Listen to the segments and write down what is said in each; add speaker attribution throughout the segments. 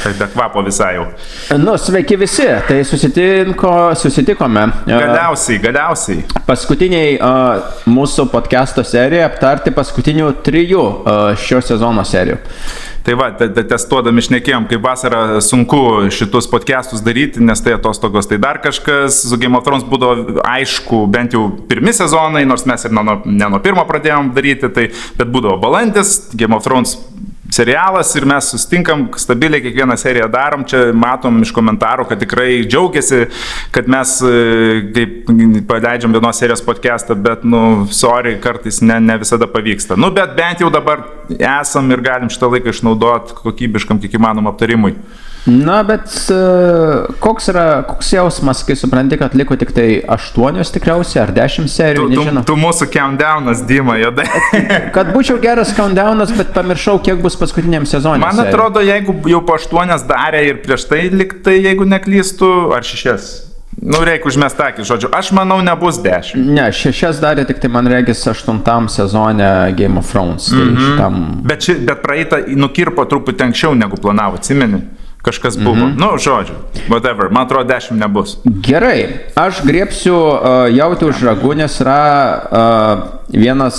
Speaker 1: Tai kvapo visai jau.
Speaker 2: Nu, sveiki visi, tai susitikome.
Speaker 1: Galiausiai.
Speaker 2: Paskutiniai mūsų podcast'o serija aptarti paskutinių 3 šio sezono serijų.
Speaker 1: Tai va, testuodami šnekėjom, kaip vasarą sunku šitus podcastus daryti, nes tai atostogos, tai dar kažkas. Su Game of Thrones būdavo aišku, bent jau pirmi sezonai, nors mes ir ne nuo pirmo pradėjom daryti, bet būdavo balandis, Game of Thrones serialas ir mes sustinkam, stabiliai kiekvieną seriją darom, čia matom iš komentarų, kad tikrai džiaugiasi, kad mes kaip paleidžiam vienos serijos podcastą, bet, sorry, kartais ne visada pavyksta. Bet bent jau dabar esam ir galim šitą laiką išnaudoti kokybiškam kiek įmanom aptarimui.
Speaker 2: Na, bet koks jausmas, kai supranti, kad liko tik tai 8 tikriausiai, ar 10 serijų, nežinau.
Speaker 1: Tu mūsų countdownas, Dima, jodai.
Speaker 2: Kad būčiau geras countdownas, bet pamiršau, kiek bus paskutiniam sezonui.
Speaker 1: Man atrodo, jeigu jau po 8 darė ir prieš tai liktai, jeigu neklystu, ar 6. Reikia užmest akį, žodžiu. Aš manau, nebus 10.
Speaker 2: Ne, 6 darė tik tai, man regis, 8 sezone Game of Thrones. Tai šitam...
Speaker 1: Bet praeitą nukirpo truputį anksčiau negu planavo, atsimeni? Kažkas buvo. Žodžiu, whatever. Man atrodo, 10 nebus.
Speaker 2: Gerai. Aš griebsiu jauti už ragų, nes yra vienas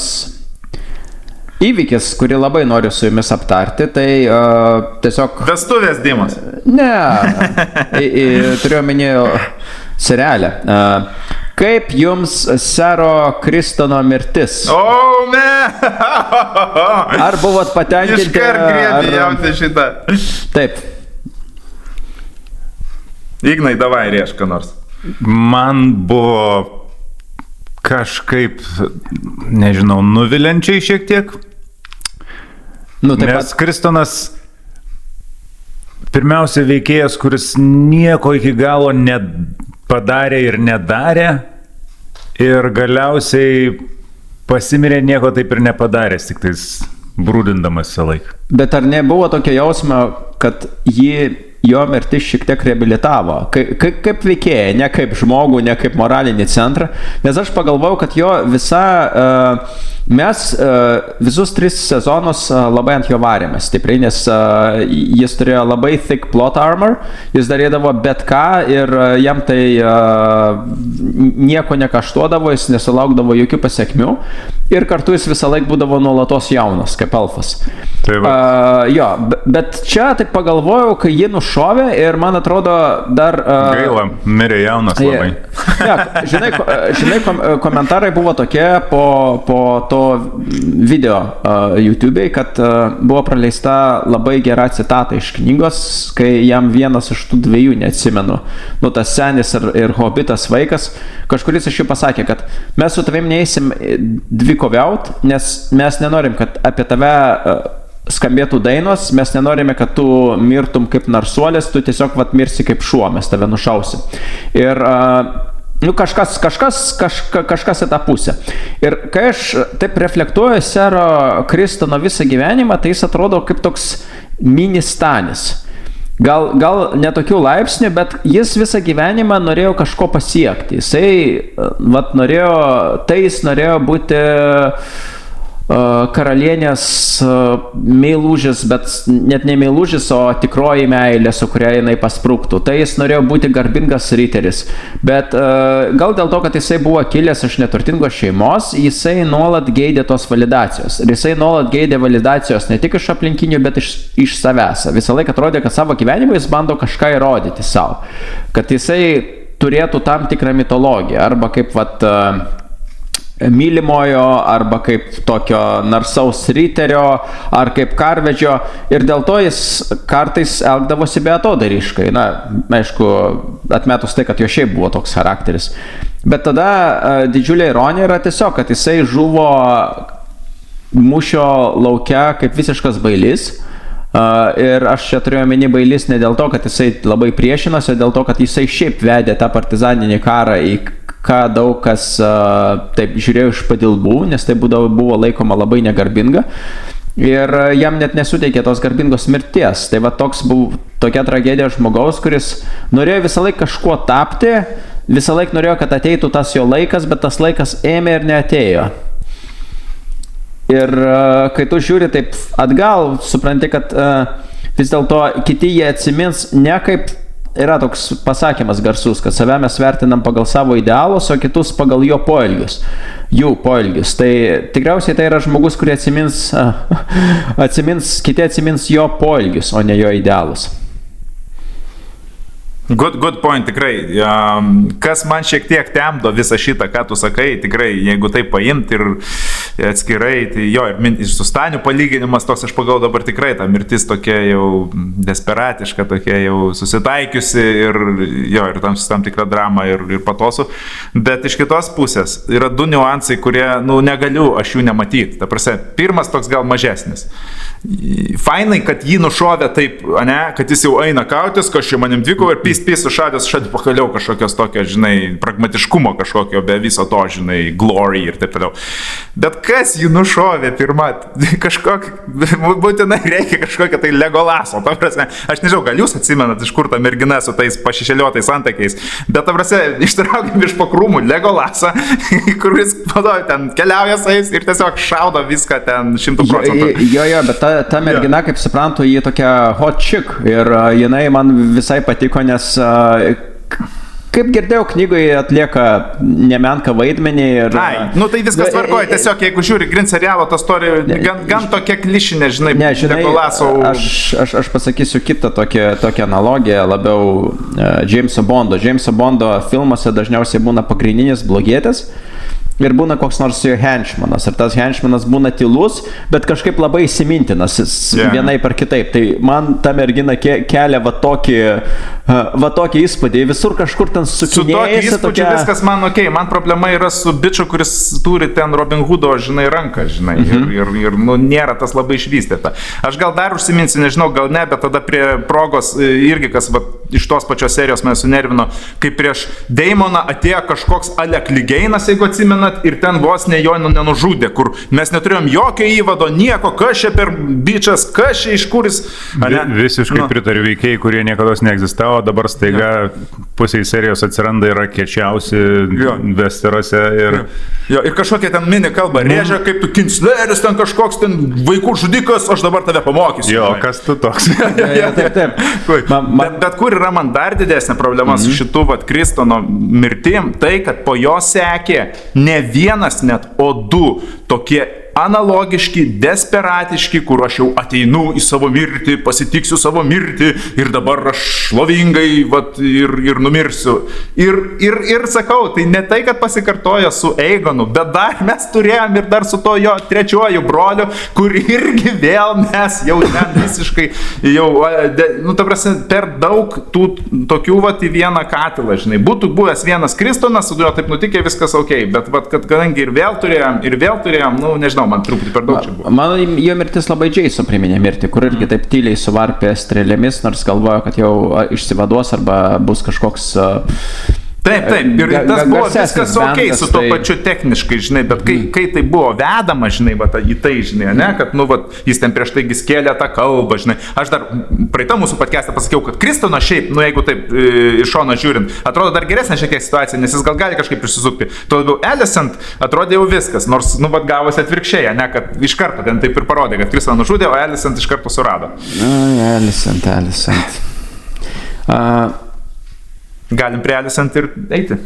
Speaker 2: įvykis, kurį labai noriu su jumis aptarti. Tai tiesiog...
Speaker 1: Vestuvės, Dimas.
Speaker 2: Ne. Turiu omenyje serialę. Kaip jums Sero Kristono mirtis?
Speaker 1: O, ne!
Speaker 2: Ar buvot patenkinti?
Speaker 1: Iškart griebi jauti šitą.
Speaker 2: Taip.
Speaker 1: Ignai, davai rieška nors.
Speaker 3: Man buvo kažkaip, nežinau, nuviliančiai šiek tiek. Nes Kristonas pirmiausia veikėjas, kuris nieko iki galo nepadarė ir nedarė. Ir galiausiai pasimirė nieko taip ir nepadaręs, tik tais brūdindamas visą laiką.
Speaker 2: Bet ar nebuvo tokio jausmo, kad jo mirtis šiek tiek reabilitavo, kaip veikėja, ne kaip žmogų, ne kaip moralinį centrą, nes aš pagalvojau, kad jo mes visus 3 sezonus labai ant jo varėme stipriai, nes jis turėjo labai thick plot armor, jis darydavo bet ką ir jam tai nieko nekaštuodavo, jis nesulaukdavo jokių pasiekmių ir kartu jis visą laiką būdavo nuolatos jaunas, kaip elfas. Bet čia taip pagalvojau, kai jį nušovė ir man atrodo dar...
Speaker 3: Gaila, mirė jaunas labai.
Speaker 2: Žinai, komentarai buvo tokie po to video YouTube'ai, kad buvo praleista labai gera citata iš knygos, kai jam vienas iš tų 2, neatsimenu, tas senis ir hobitas vaikas, kažkuris iš jų pasakė, kad mes su tavim neįsim dvikoviaut, nes mes nenorim, kad apie tave skambėtų dainos, mes nenorime, kad tu mirtum kaip narsuolis, tu tiesiog mirsi kaip šuo, mes tave nušausim. Ir kažkas į tą pusę. Ir kai aš taip reflektuoju Sero Kristono visą gyvenimą, tai jis atrodo kaip toks mini Stanis. Gal ne tokių laipsnių, bet jis visą gyvenimą norėjo kažko pasiekti. Jis norėjo būti karalienės meilužis, bet net ne meilužis, o tikroji meilė, su kuria jinai pasprūktų. Tai jis norėjo būti garbingas riteris. Bet gal dėl to, kad jisai buvo kilęs iš neturtingos šeimos, jisai nuolat geidė tos validacijos. Ir jisai nuolat geidė validacijos ne tik iš aplinkinių, bet iš savęs. Visą laiką atrodė, kad savo gyvenimą jis bando kažką įrodyti savo. Kad jisai turėtų tam tikrą mitologiją. Arba kaip mylimojo, arba kaip tokio narsaus riterio, ar kaip karvedžio, ir dėl to jis kartais elgdavosi beatodairiškai. Aišku, atmetus tai, kad jo šiaip buvo toks charakteris. Bet tada didžiulė ironija yra tiesiog, kad jisai žuvo mūšio lauke kaip visiškas bailys. Ir aš čia turėjau omeny bailys ne dėl to, kad jisai labai priešinosi, dėl to, kad jisai šiaip vedė tą partizaninį karą, į ką daug kas taip žiūrėjo iš padilbų, nes tai buvo laikoma labai negarbinga. ir jam net nesuteikė tos garbingos mirties. Tai va tokia tragedija žmogaus, kuris norėjo visą laiką kažkuo tapti, visą laiką norėjo, kad ateitų tas jo laikas, bet tas laikas ėmė ir neatėjo. Ir kai tu žiūri taip atgal, supranti, kad vis dėlto kiti jie atsimins ne kaip, yra toks pasakymas garsus, kad save mes vertinam pagal savo idealus, o kitus pagal jų poelgius. Tai tikriausiai tai yra žmogus, kurie kiti atsimins jo poelgius, o ne jo idealus.
Speaker 1: Good point, tikrai. Kas man šiek tiek temdo visą šitą, ką tu sakai, tikrai, jeigu tai paimti ir atskirai, tai jo, ir su Staniu palyginimas toks, aš pagal dabar tikrai ta mirtis tokia jau desperatiška, tokia jau susitaikiusi ir jo, ir tam tikra drama ir patosų. Bet iš kitos pusės yra du niuansai, kurie, negaliu aš jų nematyti. Ta prasme, pirmas toks gal mažesnis. Fainai, kad jį nušovė taip, ne, kad jis jau eina kautis, kas čia manim dviko ir pys sušadęs pakaliau kažkokios tokio, žinai, pragmatiškumo kažkokio, be viso to, žinai, glory ir taip toliau. Bet kas jį nušovė pirmą? Būtinai reikia kažkokio tai Legolaso. Ta prasme, aš nežinau, gal jūs atsimenat, iš kur ta mergina su tais pašišėliotais antakiais, bet ta prasme, ištraukėm iš pakrūmų Legolasą, kuris ten keliauja su jais ir tiesiog šaudo viską ten 100%.
Speaker 2: Jo, bet ta mergina, kaip suprantu, ji tokia hot chick ir jinai man visai patiko, nes kaip girdėjau, knygoje atlieka nemenką vaidmenį.
Speaker 1: Tai viskas tvarkoja, tiesiog jeigu žiūri Green serialo, ta istorija gan tokia klišinė, žinai, Legolaso.
Speaker 2: Aš pasakysiu kitą tokią analogiją, labiau Jameso Bondo. Jameso Bondo filmuose dažniausiai būna pagrindinis blogietis. Ir būna koks nors jo henchmanas. Ir tas henchmanas būna tylus, bet kažkaip labai įsimintinas vienaip ar kitaip. Tai man ta mergina kelia va tokį įspūdį. Visur kažkur ten sukinėjasi.
Speaker 1: Su tokį įspūdžiu viskas man okei. Man problema yra su biču, kuris turi ten Robin Hoodo, žinai, ranką, žinai. Ir nėra tas labai išvystyta. Aš gal dar užsiminsiu, nežinau, gal ne, bet tada prie progos irgi, kas iš tos pačios serijos mane sunervino, kai prieš Damoną atėjo kažkoks Alec Ligeinas, jeigu atsimenat, ir ten vos ne jo nenužudė, kur mes neturėjom jokio įvado, nieko, kas čia per bičas, kas čia iš kuris.
Speaker 3: Visiškai pritariu veikėjai, kurie niekada neegzistavo, dabar staiga pusiai serijos atsiranda yra kiečiausi Westerose.
Speaker 1: Ir kažkokia ten mini kalba, rėžia kaip tu Kinsleris, ten kažkoks ten vaikų žudikas, aš dabar tave pamokysiu.
Speaker 3: Jo, kas tu toks?
Speaker 2: Taip.
Speaker 1: Bet kur yra man dar didesnė problema su šitu Kristono mirtim, tai kad po jo sekė ne vienas net, o du tokie analogiški, desperatiški, kur aš jau ateinu į savo mirtį, pasitiksiu savo mirtį ir dabar aš šlovingai ir numirsiu. Ir sakau, tai ne tai, kad pasikartoja su Eigonu, bet dar mes turėjom ir dar su to jo trečiuoju broliu, kur irgi vėl mes jau ten visiškai ta prasme, per daug tų tokių į vieną katilą, žinai. Būtų buvęs vienas Kristonas, su juo taip nutikė, viskas okei, bet kad kadangi ir vėl turėjom, nežinau, man truputį per daug čia buvo.
Speaker 2: Man jo mirtis labai Jason priminė mirtį, kur irgi taip tyliai suvarpė strėlėmis, nors galvojo, kad jau išsivaduos arba bus kažkoks...
Speaker 1: Taip, ir tas buvo viskas okei su to pačiu techniškai, žinai, bet kai tai buvo vedama, žinai, į tai, žinai, ne, kad, jis ten prieš taigi skėlė tą kalbą, žinai. Aš dar praeitą mūsų podcast'ą pasakiau, kad Kristonas šiaip, jeigu taip iš šono žiūrint, atrodo dar geresnė šiek tiek situacija, nes jis gal gali kažkaip išsisukti. Tuo labiau Alicent atrodė jau viskas, nors, gavosi atvirkščiai, ne, kad iš karto ten taip ir parodė, kad Kristoną nužudė, o Alicent iš karto surado.
Speaker 2: Alicent.
Speaker 1: Galim prie Alicent ir eiti.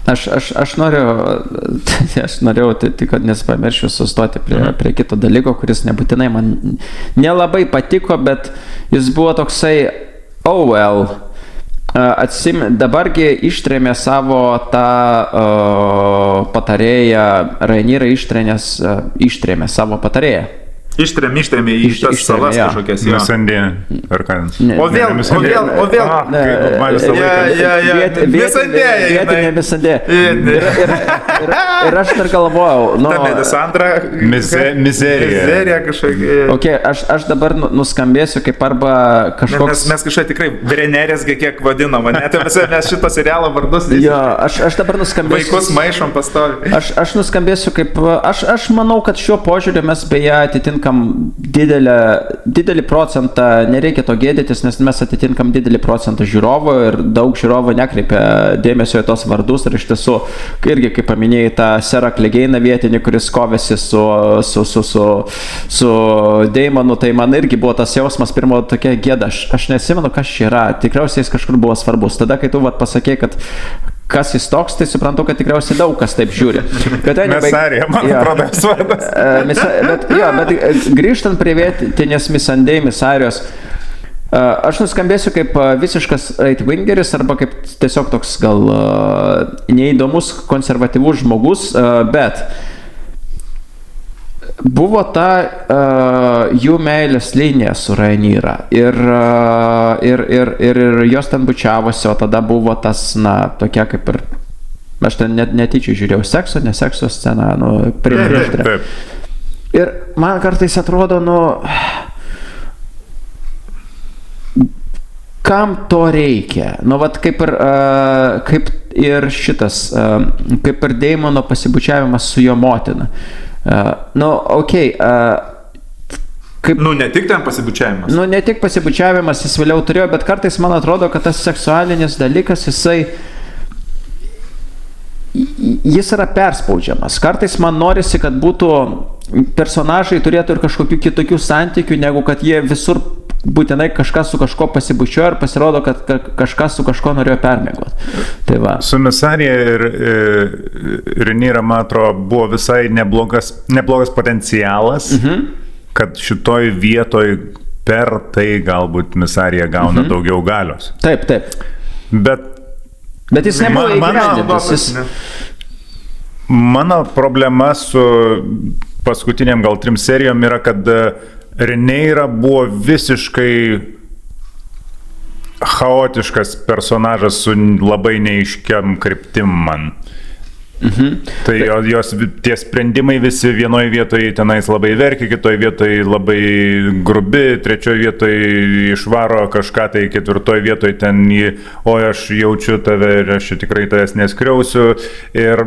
Speaker 2: Aš norėjau, tik kad nesipamiršiu sustoti prie kito dalyko, kuris nebūtinai man nelabai patiko, bet jis buvo toksai, dabargi ištrėmė savo tą patarėją, Rhaenyra ištrėmė savo patarėją.
Speaker 1: Ištrėmė į šitas salas kažkokias.
Speaker 3: Misandė. Ar ką?
Speaker 1: O vėl.
Speaker 3: Man visą laiką.
Speaker 2: Vietinė Misandė. Ir aš dar galvojau.
Speaker 1: Ta Medisandra.
Speaker 3: Mizerija
Speaker 1: kažkokia.
Speaker 2: Ok, aš dabar nuskambėsiu kaip arba kažkoks...
Speaker 1: Mes kažkai tikrai Brenerėsgi kiek vadinam, net mes šito serialo vardus.
Speaker 2: Jo, aš dabar nuskambėsiu...
Speaker 1: Vaikus maišom pastovi.
Speaker 2: Aš nuskambėsiu kaip... Aš manau, kad šiuo požiūriu mes beje atitinkam didelį procentą, nereikia to gėdytis, nes mes atitinkam didelį procentą žiūrovų ir daug žiūrovų nekreipia dėmesio į tos vardus ir iš tiesų, irgi kaip paminėjai, tą Serą Klegeiną vietinį, kuris kovėsi su Deimonu, tai man irgi buvo tas jausmas, pirmo tokia gėda, aš nesimenu, kas čia yra, tikriausiai jis kažkur buvo svarbus. Tada, kai tu pasakei, kad kas jis toks, tai suprantu, kad tikriausiai daug kas taip žiūri.
Speaker 3: Misarija, man atrodo, svardas.
Speaker 2: Bet grįžtant prie vietinės Misandė, Misarijos, aš nuskambėsiu kaip visiškas right-wingeris arba kaip tiesiog toks gal neįdomus, konservatyvus žmogus, bet buvo ta jų meilės linija su Rhaenyra ir jos ten bučiavosi, o tada buvo tas, tokia kaip ir, aš ten netyčia žiūrėjau ne sekso sceną, prieš. Ir man kartais atrodo, kam to reikia? Vat kaip ir šitas, kaip ir Deimono pasibučiavimas su jo motina. Kaip,
Speaker 1: ne tik ten pasibučiavimas.
Speaker 2: Ne tik pasibučiavimas jis vėliau turėjo, bet kartais man atrodo, kad tas seksualinis dalykas, jis yra perspaudžiamas. Kartais man norisi, kad būtų personažai turėtų ir kažkokių kitokių santykių, negu kad jie visur būtinai kažkas su kažko pasibučiojo ir pasirodo, kad kažkas su kažko norėjo permiegoti. Tai va.
Speaker 3: Su Misarija ir Rhaenyra, man atrodo, buvo visai neblogas potencialas, kad šitoj vietoj per tai galbūt Misarija gauna daugiau galios.
Speaker 2: Taip. Bet jis nebuvo įgyvendintas.
Speaker 3: Mano problema su paskutiniam gal 3 serijom yra, kad Rhaenyra buvo visiškai chaotiškas personažas su labai neaiškiam kryptim man. Tai jos tie sprendimai visi vienoje vietoje tenais labai verkia, kitoje vietoje labai grubi, trečioje vietoje išvaro kažką, tai ketvirtoje vietoje ten aš jaučiu tave ir aš tikrai tavęs neskriausiu. Ir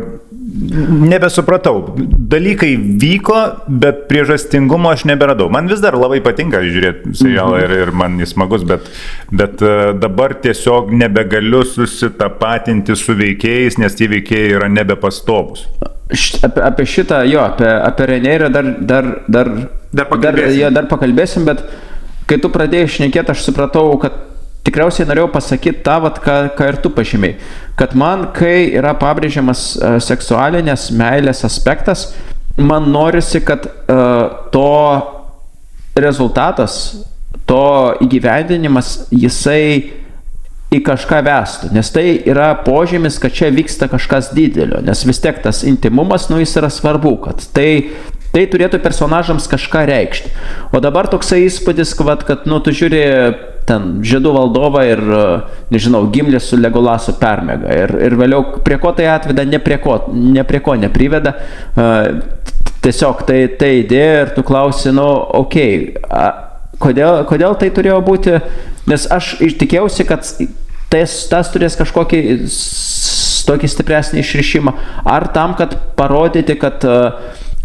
Speaker 3: nebesupratau. Dalykai vyko, bet priežastingumo aš neberadau. Man vis dar labai patinka žiūrėti serialą ir man jis smagus, bet dabar tiesiog nebegaliu susitapatinti su veikėjais, nes tie veikėjai yra nebepastovus.
Speaker 2: Apie šitą, apie Rhaenyrą dar pakalbėsim, bet kai tu pradėjai šnekėti, aš supratau, kad tikriausiai norėjau pasakyti tą, ką ir tu pažymėjai, kad man, kai yra pabrėžiamas seksualinės meilės aspektas, man norisi, kad to rezultatas, to įgyvendinimas, jisai į kažką vestų, nes tai yra požymis, kad čia vyksta kažkas didelio, nes vis tiek tas intimumas, jis yra svarbu, kad tai turėtų personažams kažką reikšti. O dabar toksai įspūdis, kad tu žiūri ten Žiedų valdovą ir, nežinau, Gimlis su Legolasu permega. Ir vėliau prie ko tai atveda, ne prie ko nepriveda. Tiesiog tai idėja ir tu klausi, kodėl tai turėjo būti? Nes aš tikėjausi, kad tas turės kažkokį tokį stipresnį išrišimą. Ar tam, kad parodyti, kad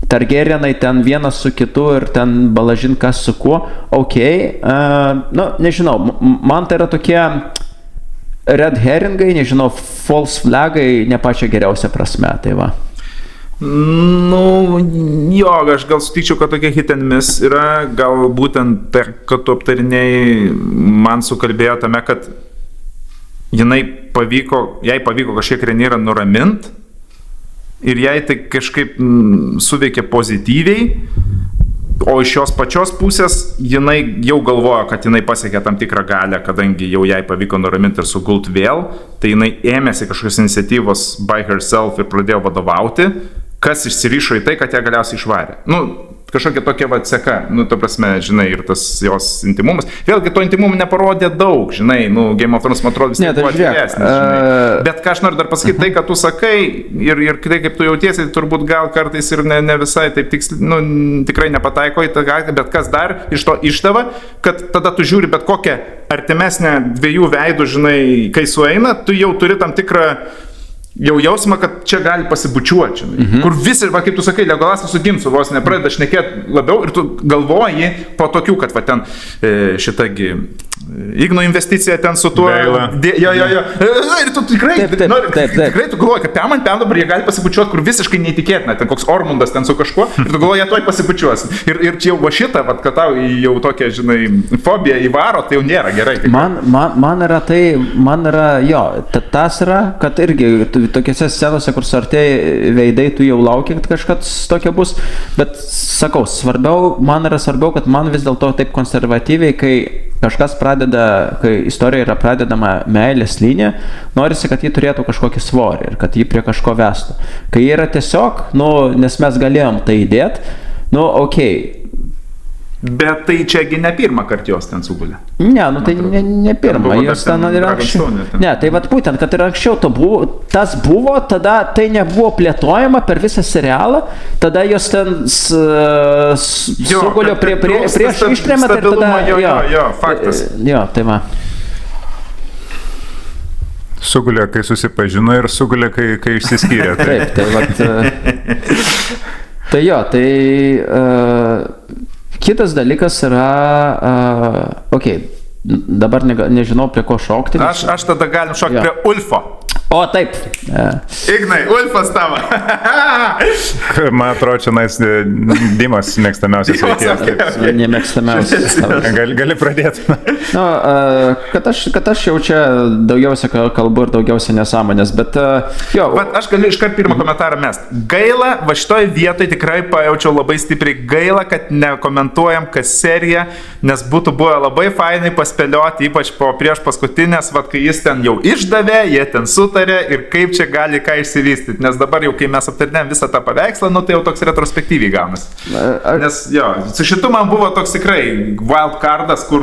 Speaker 2: Targaryenai ten vienas su kitu ir ten balažin kas su kuo, nežinau, man tai yra tokie red herringai, nežinau, false flagai, ne pačia geriausia prasme, tai va.
Speaker 1: Aš gal sutikčiau, kad tokia hit and miss yra, gal būtent tai, kad tu aptarinėjai, man sukalbėjo tame, kad jai pavyko kažkiek Rhaenyrą nuramint, ir jai tai kažkaip suveikė pozityviai, o iš jos pačios pusės jinai jau galvojo, kad jinai pasiekė tam tikrą galią, kadangi jau jai pavyko nuraminti ir sugult vėl, tai jinai ėmėsi kažkokios iniciatyvos by herself ir pradėjo vadovauti, kas išsirišo į tai, kad ją galiausiai išvarė. kažkokia tokia seka, ta prasme, žinai, ir tas jos intimumas. Vėlgi, to intimumo neparodė daug, žinai, Game of Thrones, man atrodo, vis tiek buvo atviresnis, žinai. Bet ką aš noriu dar pasakyti, tai, kad tu sakai ir tai, kaip tu jautiesi, turbūt gal kartais ir ne visai taip tiksliai, tikrai nepataiko į tą, bet kas dar iš to ištava, kad tada tu žiūri bet kokią artimesnę dviejų veidų, žinai, kai sueina, tu jau turi tam tikrą jau jausmą, kad čia gali pasibučiuoti, žinai. Kur visi, kaip tu sakai, Legolasas su Gimsu vos nepradeda šnekėti labiau ir tu galvoji po tokių, kad ten šitagi Igno investicija ten su tuo. Jo. Ir tu tikrai, tikrai tu galvoji, kad ten dabar jie gali pasibučiuoti, kur visiškai neįtikėtina, ten koks Ormundas ten su kažkuo, ir tu galvoji, jie tuoj pasibučiuos. Ir čia jau va šitą, kad tau jau tokia, žinai, fobija įvaro, tai jau nėra gerai.
Speaker 2: Man yra, jo, tas yra, kad irgi tokiose scenose, kur suartėjai veidai, tu jau lauki, kad kažkas tokia bus, bet sakau, man yra svarbiau, kad man vis dėlto taip konservatyviai, kai kažkas kai istorija yra pradedama meilės linija, norisi, kad ji turėtų kažkokį svorį ir kad ji prie kažko vestų. Kai yra tiesiog, nes mes galėjom tai įdėti, okei.
Speaker 1: Bet tai čiagi ne pirmą kartą jos ten sugulė.
Speaker 2: Ne, tai ne pirmą, jos ten ir anksčiau. Ne, tai būtent, kad ir anksčiau tas buvo, tada tai nebuvo plėtojama per visą serialą, tada jos ten sugulė prieš ištrėmę ir tada...
Speaker 1: Jo, faktas.
Speaker 2: Jo, tai va.
Speaker 3: Sugulė, kai susipažino ir sugulė, kai išsiskyrė.
Speaker 2: Taip, tai va. Tai jo, tai... Kitas dalykas yra, dabar nežinau prie ko šokti.
Speaker 1: Aš tada galim šokti prie Ulfo.
Speaker 2: O, taip.
Speaker 1: Ignai, Ulfas tavo.
Speaker 3: Man atrodo, čia Dimas mėgstamiausias veikėjas.
Speaker 2: Nemėgstamiausias.
Speaker 3: Gali pradėti.
Speaker 2: Kad aš jau čia daugiausia kalbu ir daugiausia nesąmonės, bet jo.
Speaker 1: Aš galiu iškart pirmą komentarą mest. Gaila, va šitoj vietoj tikrai pajaučiau labai stipriai gaila, kad nekomentuojam kas seriją, nes būtų buvę labai fainai paspėlioti, ypač po prieš paskutinės, kai jis ten jau išdavė, jie ten sutarė ir kaip čia gali ką išsivystyti, nes dabar jau, kai mes aptarnėm visą tą paveikslą, tai jau toks retrospektyviai gaunas. Nes jo, su šitu man buvo toks tikrai wild cardas, kur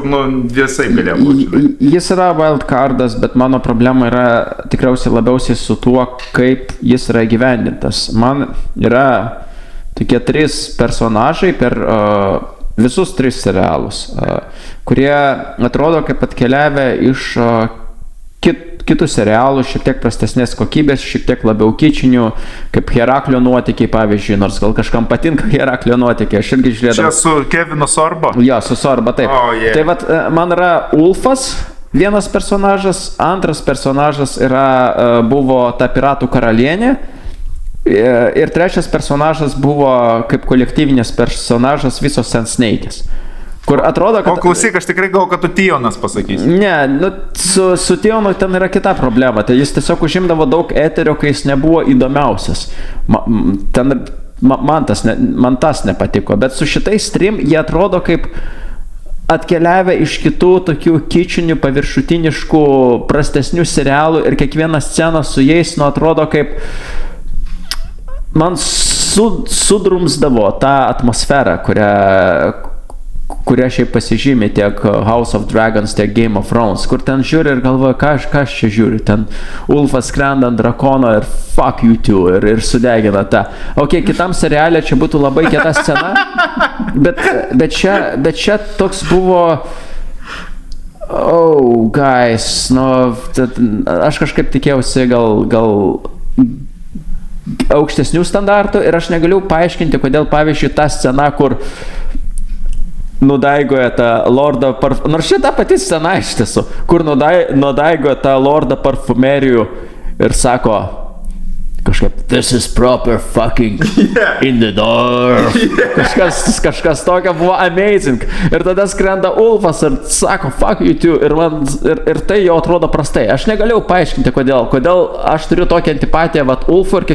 Speaker 1: visai galėjo būti.
Speaker 2: Jis yra wild cardas, bet mano problema yra tikriausiai labiausiai su tuo, kaip jis yra įgyvendintas. Man yra tokie 3 personažai per visus 3 serialus, kurie atrodo kaip atkeliavę iš kitų serialų, šiek tiek prastesnės kokybės, šiek tiek labiau kičinių, kaip Heraklio nuotykiai, pavyzdžiui, nors gal kažkam patinka Heraklio nuotykiai, aš irgi žiūrėdavau.
Speaker 1: Čia su Kevinu Sorbo?
Speaker 2: Jo, su Sorbo, taip.
Speaker 1: Oh, yeah.
Speaker 2: Tai man yra Ulfas, vienas personažas, antras personažas buvo ta piratų karalienė, ir trečias personažas buvo kaip kolektyvinis personažas visos Sensneikės. Kur atrodo, kad...
Speaker 1: O klausyk, aš tikrai galvoju, kad tu Tionas pasakysi.
Speaker 2: Ne, su Tionu ten yra kita problema. Tai jis tiesiog užimdavo daug eterio, kai jis nebuvo įdomiausias. Man tas nepatiko. Bet su šitais 3 jie atrodo kaip atkeliavę iš kitų tokių kičinių, paviršutiniškų, prastesnių serialų ir kiekviena scena su jais, atrodo kaip... Man sudrumsdavo tą atmosferą, kuria šiaip pasižymė tiek House of Dragons, tiek Game of Thrones, kur ten žiūri ir galvoja, ką aš čia žiūriu, ten Ulfas skrenda ant drakono ir fuck you too, ir sudegina tą. Kitam serialė čia būtų labai kieta scena, bet čia toks buvo, guys, aš kažkaip tikėjausi gal aukštesnių standartų ir aš negaliu paaiškinti, kodėl, pavyzdžiui, ta scena, kur nudaigoja tą lordą nors šita pati scena iš tiesų, kur nudaigoja tą lordą parfumerijų ir sako kažkaip this is proper fucking in the door. Kažkas tokio buvo amazing. Ir tada skrenda Ulfas ir sako fuck you too. Ir tai jau atrodo prastai. Aš negalėjau paaiškinti, kodėl aš turiu tokią antipatiją Ulfui ir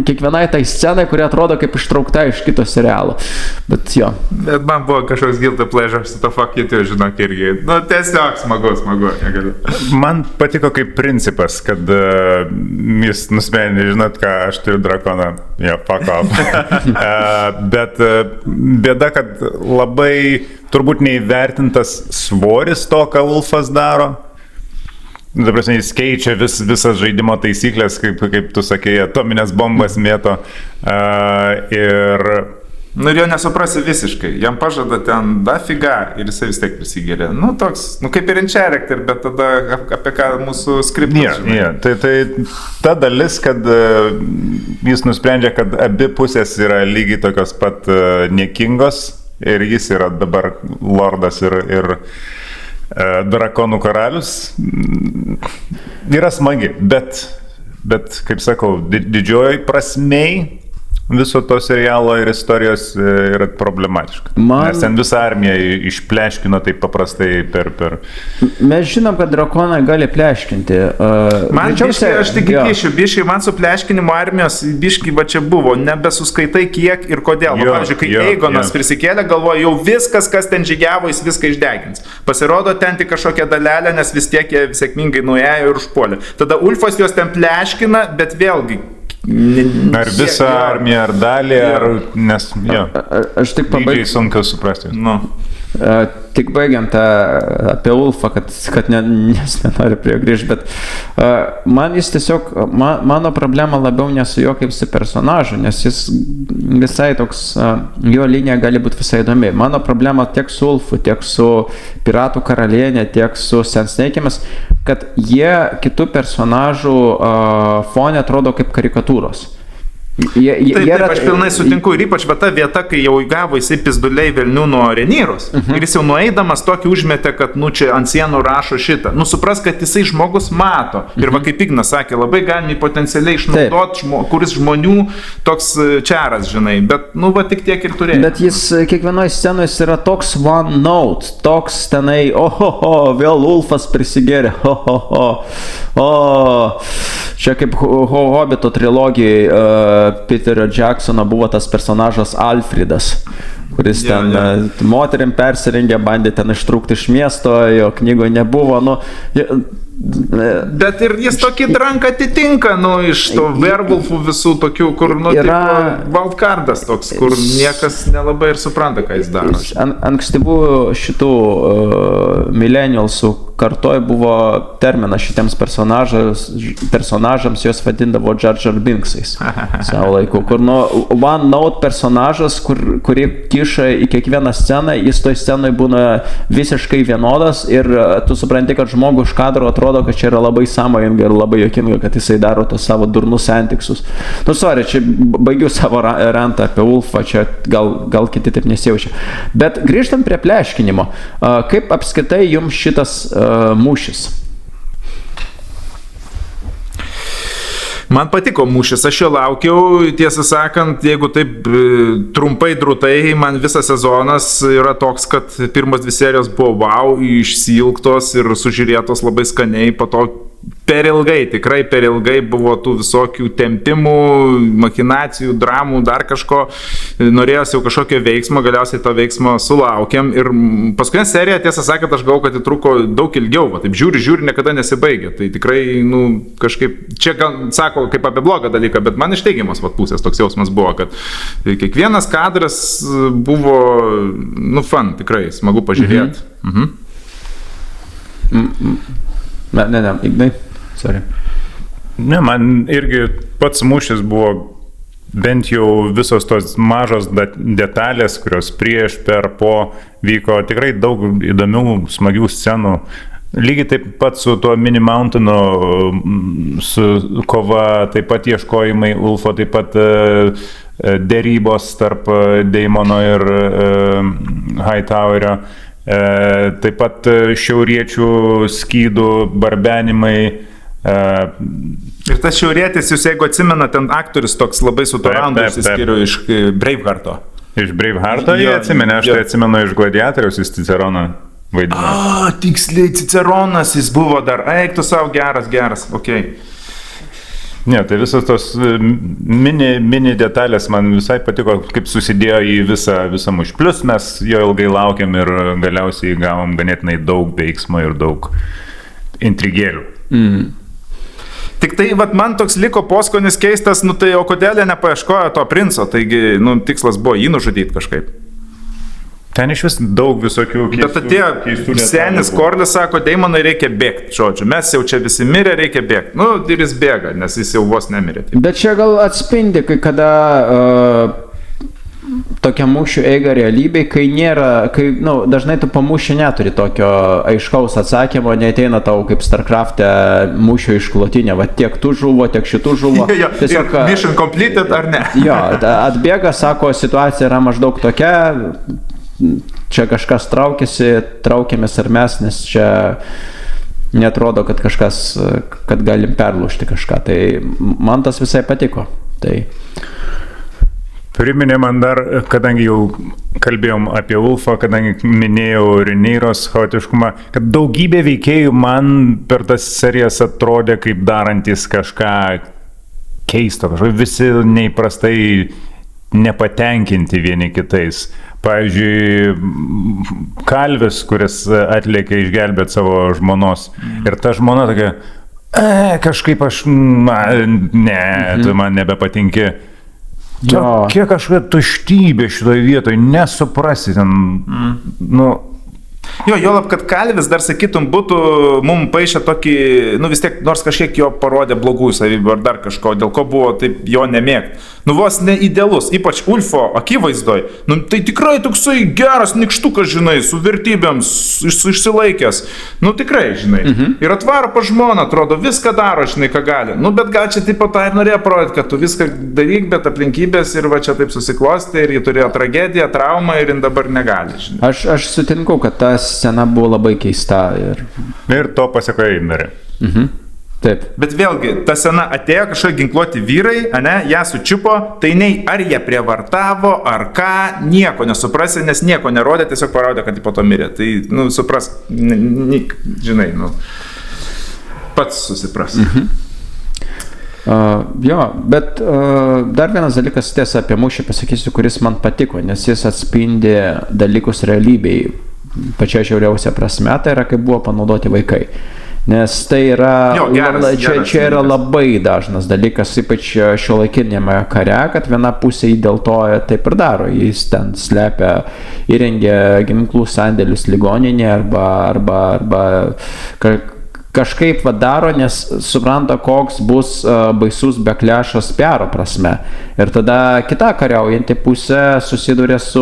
Speaker 2: kiekvienai tai scenai, kuri atrodo kaip ištraukta iš kito serialo. Bet jo.
Speaker 1: Bet man buvo kažkoks guilty pleasure su to fuck you too, žinok, irgi. Tiesiog smagu, negaliu.
Speaker 3: Man patiko kaip principas, kad jis nusprendė, žinot ką, aš turiu drakoną, fuck off. Bet bėda, kad labai turbūt neįvertintas svoris to, ką Ulfas daro. Dabar jis keičia visas žaidimo taisyklės, kaip tu sakėjai, atominės bombas mėto. Ir
Speaker 1: ir jo nesuprasi visiškai. Jam pažada ten dafiga ir jisai vis tiek prisigeria. Toks, kaip ir Inčerekter, bet tada apie ką mūsų skriptas.
Speaker 3: Tai ta dalis, kad jis nusprendžia, kad abi pusės yra lygiai tokios pat niekingos ir jis yra dabar lordas ir drakonų karalius, yra smagi, bet kaip sakau, didžioji prasmei viso to serialo ir istorijos yra problematiška. Nes ten visą armiją išpleškino taip paprastai per...
Speaker 2: Mes žinom, kad drakonai gali pleškinti.
Speaker 1: Man biškai, aš tik įkišiu, biškai, man su pleškinimu armijos biškai va čia buvo, nebesuskaitai kiek ir kodėl. Pavyzdžiui, kai Eigonas prisikėlė, galvoja, jau viskas, kas ten žygiavo, jis viską išdegins. Pasirodo, ten tik kažkokią dalelę, nes vis tiek jie sėkmingai nuėjo ir užpuolė. Tada Ulfas juos ten pleškina, bet vėlgi
Speaker 3: ar visą armiją, ar dalį, nes
Speaker 2: aš tik
Speaker 3: dydžiai sunkiau suprasti.
Speaker 2: Tik baigiant apie Ulfą, kad nes nenoriu prie jo grįžti, bet man jis tiesiog, mano problema labiau ne su juo kaip su personažu, nes jis visai toks, jo linija gali būti visai įdomi. Mano problema tiek su Ulfu, tiek su Piratų karalienė, tiek su Sensneikiamis, kad jie kitų personažų fone atrodo kaip karikatūros.
Speaker 1: Taip, aš pilnai sutinku ir ypač ta vieta, kai jau gavo jisai pizduliai velnių nuo Renyros ir jis jau nueidamas tokį užmetė, kad čia ant sienų rašo šitą. Supras, kad jisai žmogus mato ir va kaip Ignas sakė, labai galima potencialiai išnaudoti, kuris žmonių toks čeras, žinai, bet va tik tiek ir turėjo.
Speaker 2: Bet jis kiekvienoje scenoje yra toks one note, toks tenai, vėl Ulfas prisigeria, čia kaip Hobbito trilogijai Peterio Jacksono buvo tas personažas Alfredas, kuris ten moterim persirengė, bandė ten ištrūkti iš miesto, jo knygoje nebuvo.
Speaker 1: Bet ir jis tokį dranką atitinka, iš to werewolfų visų tokių, kur, yra wildcardas toks, kur niekas nelabai ir supranta, ką jis daro.
Speaker 2: Ankstyvų šitų millennialsų kartoj buvo terminas šitiems personažams, juos vadindavo Jar Jar Binksais savo laiku, kur one note personažas, kurį kiša į kiekvieną sceną, jis toj scenai būna visiškai vienodas ir tu supranti, kad žmogų iš kadro atrodo, kad čia yra labai sąmojinga ir labai juokinga, kad jisai daro tos savo durnus antiksus. Čia baigiu savo rantą apie Ulfą, čia gal kiti taip nesijaučia. Bet grįžtant prie pleškinimo, kaip apskritai jums šitas mūšis?
Speaker 1: Man patiko mūšis, aš jo laukiau, tiesą sakant, jeigu taip trumpai drūtai, man visas sezonas yra toks, kad pirmos 2 serijos buvo wow, išsiilgtos ir sužiūrėtos labai skaniai, po to per ilgai, tikrai per ilgai buvo tų visokių tempimų, machinacijų, dramų, dar kažko, norėjosi jau kažkokio veiksmo, galiausiai to veiksmo sulaukėm ir paskutinė serija, tiesą sakant, aš galvoju, kad tai truko daug ilgiau, taip žiūri, niekada nesibaigė, tai tikrai, kažkaip, čia gal sako kaip apie blogą dalyką, bet man iš teigiamos pusės toks jausmas buvo, kad kiekvienas kadras buvo, fun, tikrai, smagu pažiūrėti.
Speaker 2: Ne, Ignai, sorry.
Speaker 3: Ne, man irgi pats mūšis buvo bent jau visos tos mažos detalės, kurios prieš, per, po vyko tikrai daug įdomių, smagių scenų. Lygiai taip pat su tuo Mini Mountainu, su kova, taip pat ieškojimai Ulfo, taip pat derybos tarp Daemono ir Hightowerio. Taip pat šiauriečių skydų barbenimai.
Speaker 1: Ir tas šiaurietis, jūs jeigu atsimena, ten aktorius toks labai su to randu išsiskiriu iš Bravehearto.
Speaker 3: Iš Bravehearto jie atsimenė, aš tai atsimenu iš Gladiatoriaus, jis Ciceroną vaidino.
Speaker 1: Tiksliai, Ciceronas jis buvo dar, eik tu savo, geras, okei.
Speaker 3: Ne, tai visos tos mini detalės man visai patiko, kaip susidėjo į visą mūšį. Plus mes jo ilgai laukiam ir galiausiai gavom ganėtinai daug veiksmo ir daug intrigėlių.
Speaker 1: Tik tai, vat, man toks liko poskonis keistas, nu tai o kodėl jie nepaieškojo to princo, taigi, nu, tikslas buvo jį nužudyti kažkaip.
Speaker 3: Ten iš vis daug visokių keistų.
Speaker 1: Bet atėjo senis Corlys, sako, Deimonai reikia bėgti, žodžiu, mes jau čia visi mirė, reikia bėgti. Nu, ir jis bėga, nes jis jau vos nemirė.
Speaker 2: Bet čia gal atspindi, kai kada tokia mūšių eiga realybėj, kai nėra, dažnai tu pamūšį neturi tokio aiškaus atsakymo, neateina tau kaip StarCraft'e mūšio išklotinė, va tiek tu žuvo, tiek šitų žuvo.
Speaker 1: Tiesiog mission completed ar ne?
Speaker 2: Jo, atbėga, sako, situacija yra maždaug tokia, čia kažkas traukiamės ar mes, nes čia netrodo, kad kad galim perlūžti kažką. Tai man tas visai patiko. Tai...
Speaker 3: Priminė man dar, kadangi jau kalbėjom apie Ulfą, kadangi minėjau Rhaenyros chaotiškumą, kad daugybė veikėjų man per tas serijas atrodė kaip darantis kažką keisto, visi neįprastai nepatenkinti vieni kitais. Pavyzdžiui, kalvis, kuris atlėkė išgelbėti savo žmonos. Ir ta žmona tokia, kažkaip aš, tu man nebepatinki. Kiek kažkokia tuštybė šitoje vietoje, nesuprasi ten,
Speaker 1: Jo, juolab, kad kalvis, dar sakytum, būtų mums paišę tokį, vis tiek, nors kažkiek jo parodė blogų savybių ar dar kažko, dėl ko buvo taip jo nemėgti. Vos neidealus, ypač Ulfo akivaizdoj, tai tikrai toksai geras nikštukas, žinai, su vertybėms, išsilaikęs. Tikrai, žinai. Ir atvaro pa žmoną, atrodo, viską daro, žinai, ką gali. Bet gal čia taip pat ir norėjo parodyti, kad tu viską daryk, bet aplinkybės ir va čia taip susiklostė ir jį turėjo tragediją, traumą ir jis dabar negali, žinai.
Speaker 2: Aš sutinku, kad ta scena buvo labai keista.
Speaker 3: Ir to pasekoje įmirė.
Speaker 2: Taip.
Speaker 1: Bet vėlgi, ta scena atėjo kažkokie ginkluoti vyrai, ją sučiupo, tai nei ar jie prievartavo, ar ką, nieko nesuprasi, nes nieko nerodė, tiesiog parodė, kad jį po to mirė. Tai, supras, žinai, pats susipras.
Speaker 2: Jo, bet dar vienas dalykas tiesa apie mūšį pasakysiu, kuris man patiko, nes jis atspindi dalykus realybėj. Pačia žiauriausia prasme, tai yra, kaip buvo panaudoti vaikai. Nes tai yra, čia yra labai dažnas dalykas, ypač šiuolaikinėme kare, kad viena pusė dėl to taip ir daro. Jis ten slepia, įrengia ginklų sandėlius ligoninėje arba kažkaip daro, nes supranta, koks bus baisus beklešas PR prasme. Ir tada kita kariaujanti pusė susiduria su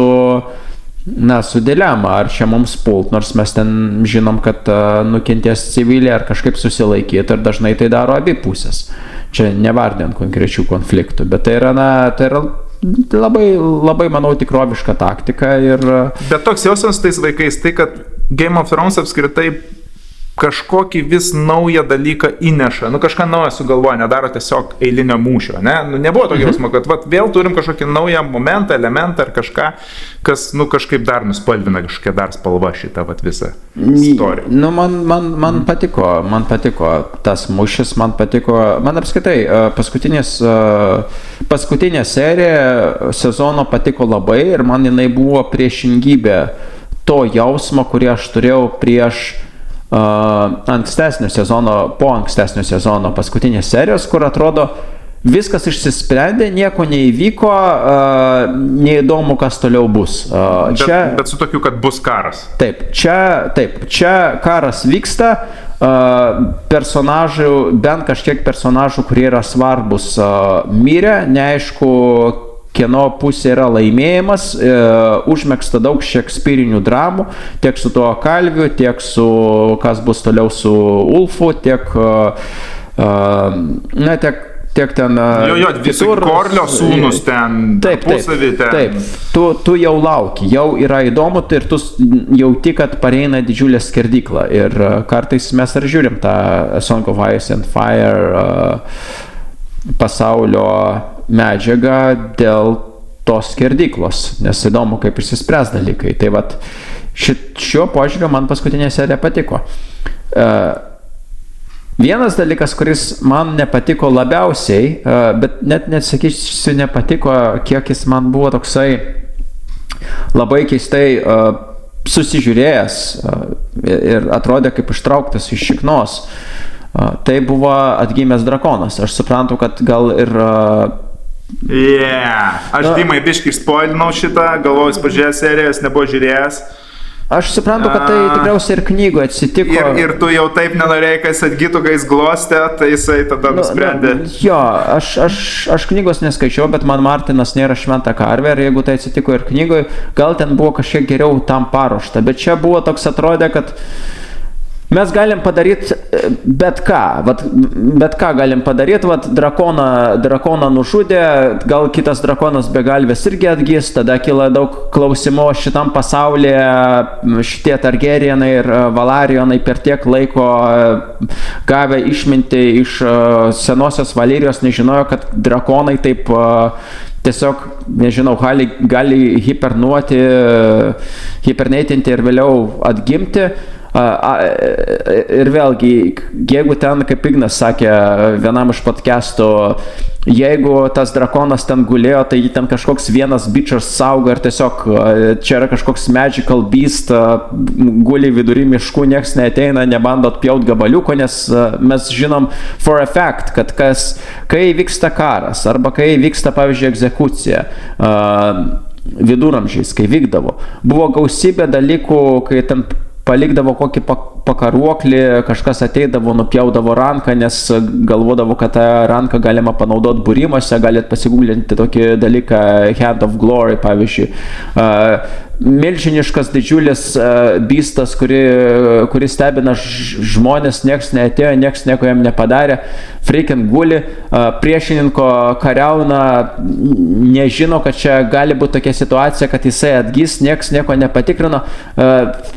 Speaker 2: dilema, ar čia mums pult, nors mes ten žinom, kad nukentės civiliai ar kažkaip susilaikyti, ir dažnai tai daro abi pusės. Čia nevardint konkrečių konfliktų, bet tai yra labai, labai, manau, tikroviška taktika.
Speaker 1: Bet toks jausmas tais vaikais, tai kad Game of Thrones apskritai kažkokį vis naują dalyką įneša, kažką naują sugalvoja, nedaro tiesiog eilinio mūšio, ne? Nebuvo tokio jausmo, kad vėl turim kažkokį naują momentą, elementą ar kažką, kas, kažkaip dar nuspalvina, kažkokia dar spalva šitą visą istoriją.
Speaker 2: Man patiko tas mūšis, man apskritai paskutinė serija sezono patiko labai ir man jinai buvo priešingybė to jausmo, kurį aš turėjau prieš ankstesnio sezono paskutinės serijos, kur atrodo viskas išsisprendė, nieko neįvyko, neįdomu, kas toliau bus.
Speaker 1: Bet su tokiu, kad bus karas.
Speaker 2: Taip, čia karas vyksta, personažų, bent kažkiek personažų, kurie yra svarbus, mirė, neaišku, kieno pusė yra laimėjimas, užmegzta daug šekspyrinių dramų, tiek su tuo kalviu, tiek su, kas bus toliau su Ulfu, tiek ten
Speaker 1: visi Korlio sūnus ten, pusavį ten.
Speaker 2: Taip, tu jau lauki, jau yra įdomu, ir tu jauti, kad pareina didžiulė skerdykla. Ir kartais mes ar žiūrim tą Song of Ice and Fire pasaulio medžiagą dėl tos skerdyklos, nes įdomu, kaip išsispręs dalykai. Tai šiuo požiūriu man paskutinė serija patiko. Vienas dalykas, kuris man nepatiko labiausiai, bet net nesakysiu nepatiko, kiek jis man buvo toksai labai keistai susižiūrėjęs ir atrodė kaip ištrauktas iš šiknos. Tai buvo atgimęs drakonas. Aš suprantu, kad gal ir...
Speaker 1: Aš Dimai biškį išspoilinau šitą, galvoju, jis pažiūrėjęs serijos, nebuvo žiūrėjęs.
Speaker 2: Aš suprantu, kad tai tikriausiai ir knygoje atsitiko.
Speaker 1: Ir tu jau taip nenorėjai, kad jis atgytų, kai jis glostė, tai jisai tada nusprendė.
Speaker 2: Jo, aš knygos neskaičiau, bet man Martinas nėra šventa karvė ir jeigu tai atsitiko ir knygoje, gal ten buvo kažkiek geriau tam paruošta. Bet čia buvo toks atrodė, kad mes galim padaryti bet ką galim padaryti, drakoną nužudė, gal kitas drakonas begalvės irgi atgis, tada kyla daug klausimų šitam pasaulyje, šitie Targaryenai ir Valarijonai per tiek laiko gavę išmintį iš senosios Valerijos nežinojo, kad drakonai taip tiesiog, nežinau, gali hiperneitinti ir vėliau atgimti. Ir vėlgi, jeigu ten, kaip Ignas sakė vienam iš podcastų, jeigu tas drakonas ten gulėjo, tai jį ten kažkoks vienas bičas saugo ir tiesiog čia yra kažkoks magical beast, guli vidury miškų, nieks neateina, nebando atpjaut gabaliuko, nes mes žinom for a fact, kad kai vyksta karas arba kai vyksta, pavyzdžiui, egzekucija, viduramžiais, kai vykdavo, buvo gausybė dalykų, kai ten palikdavo kokį pakaruoklį, kažkas ateidavo, nupjaudavo ranką, nes galvodavo, kad tą ranką galima panaudoti būrimuose, galite pasigūglinti tokį dalyką Hand of Glory, pavyzdžiui. Milžiniškas didžiulis beastas, kuris stebina žmonės, nieks neatėjo, nieks nieko jam nepadarė, freaking guli, priešininko kariauna, nežino, kad čia gali būti tokia situacija, kad jisai atgis, nieks nieko nepatikrino.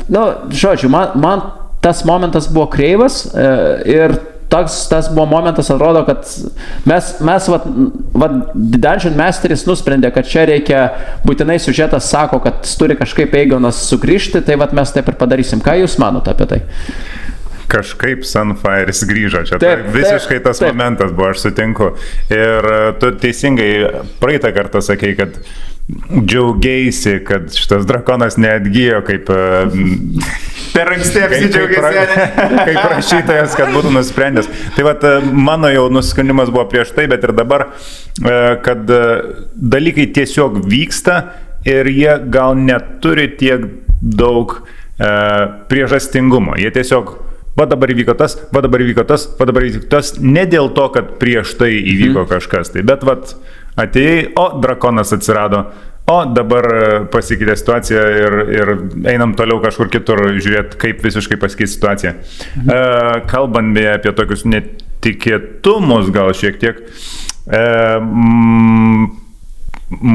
Speaker 2: Žodžiu, man tas momentas buvo kreivas ir tas buvo momentas, atrodo, kad mes Dungeon Masteris nusprendė, kad čia reikia, būtinai siužetas sako, kad turi kažkaip Aegonas sugrįžti, tai mes taip ir padarysim. Ką jūs manote apie tai?
Speaker 3: Kažkaip Sunfire'is grįžo, čia visiškai tas momentas buvo, aš sutinku. Ir tu teisingai praeitą kartą sakei, kad džiaugiaisi, kad šitas drakonas neatgijo kaip...
Speaker 1: Per anksti apsidžiaugėsi.
Speaker 3: Kaip rašytojas, kad būtų nusprendęs. Tai mano jau nusiskundimas buvo prieš tai, bet ir dabar, kad dalykai tiesiog vyksta ir jie gal neturi tiek daug priežastingumo. Jie tiesiog, dabar įvyko tas, dabar įvyko tas, ne dėl to, kad prieš tai įvyko kažkas tai, bet atėjai, drakonas atsirado, dabar pasikeitė situacija ir einam toliau kažkur kitur žiūrėti, kaip visiškai pasikeitė situacija. Kalbant beje apie tokius netikėtumus gal šiek tiek,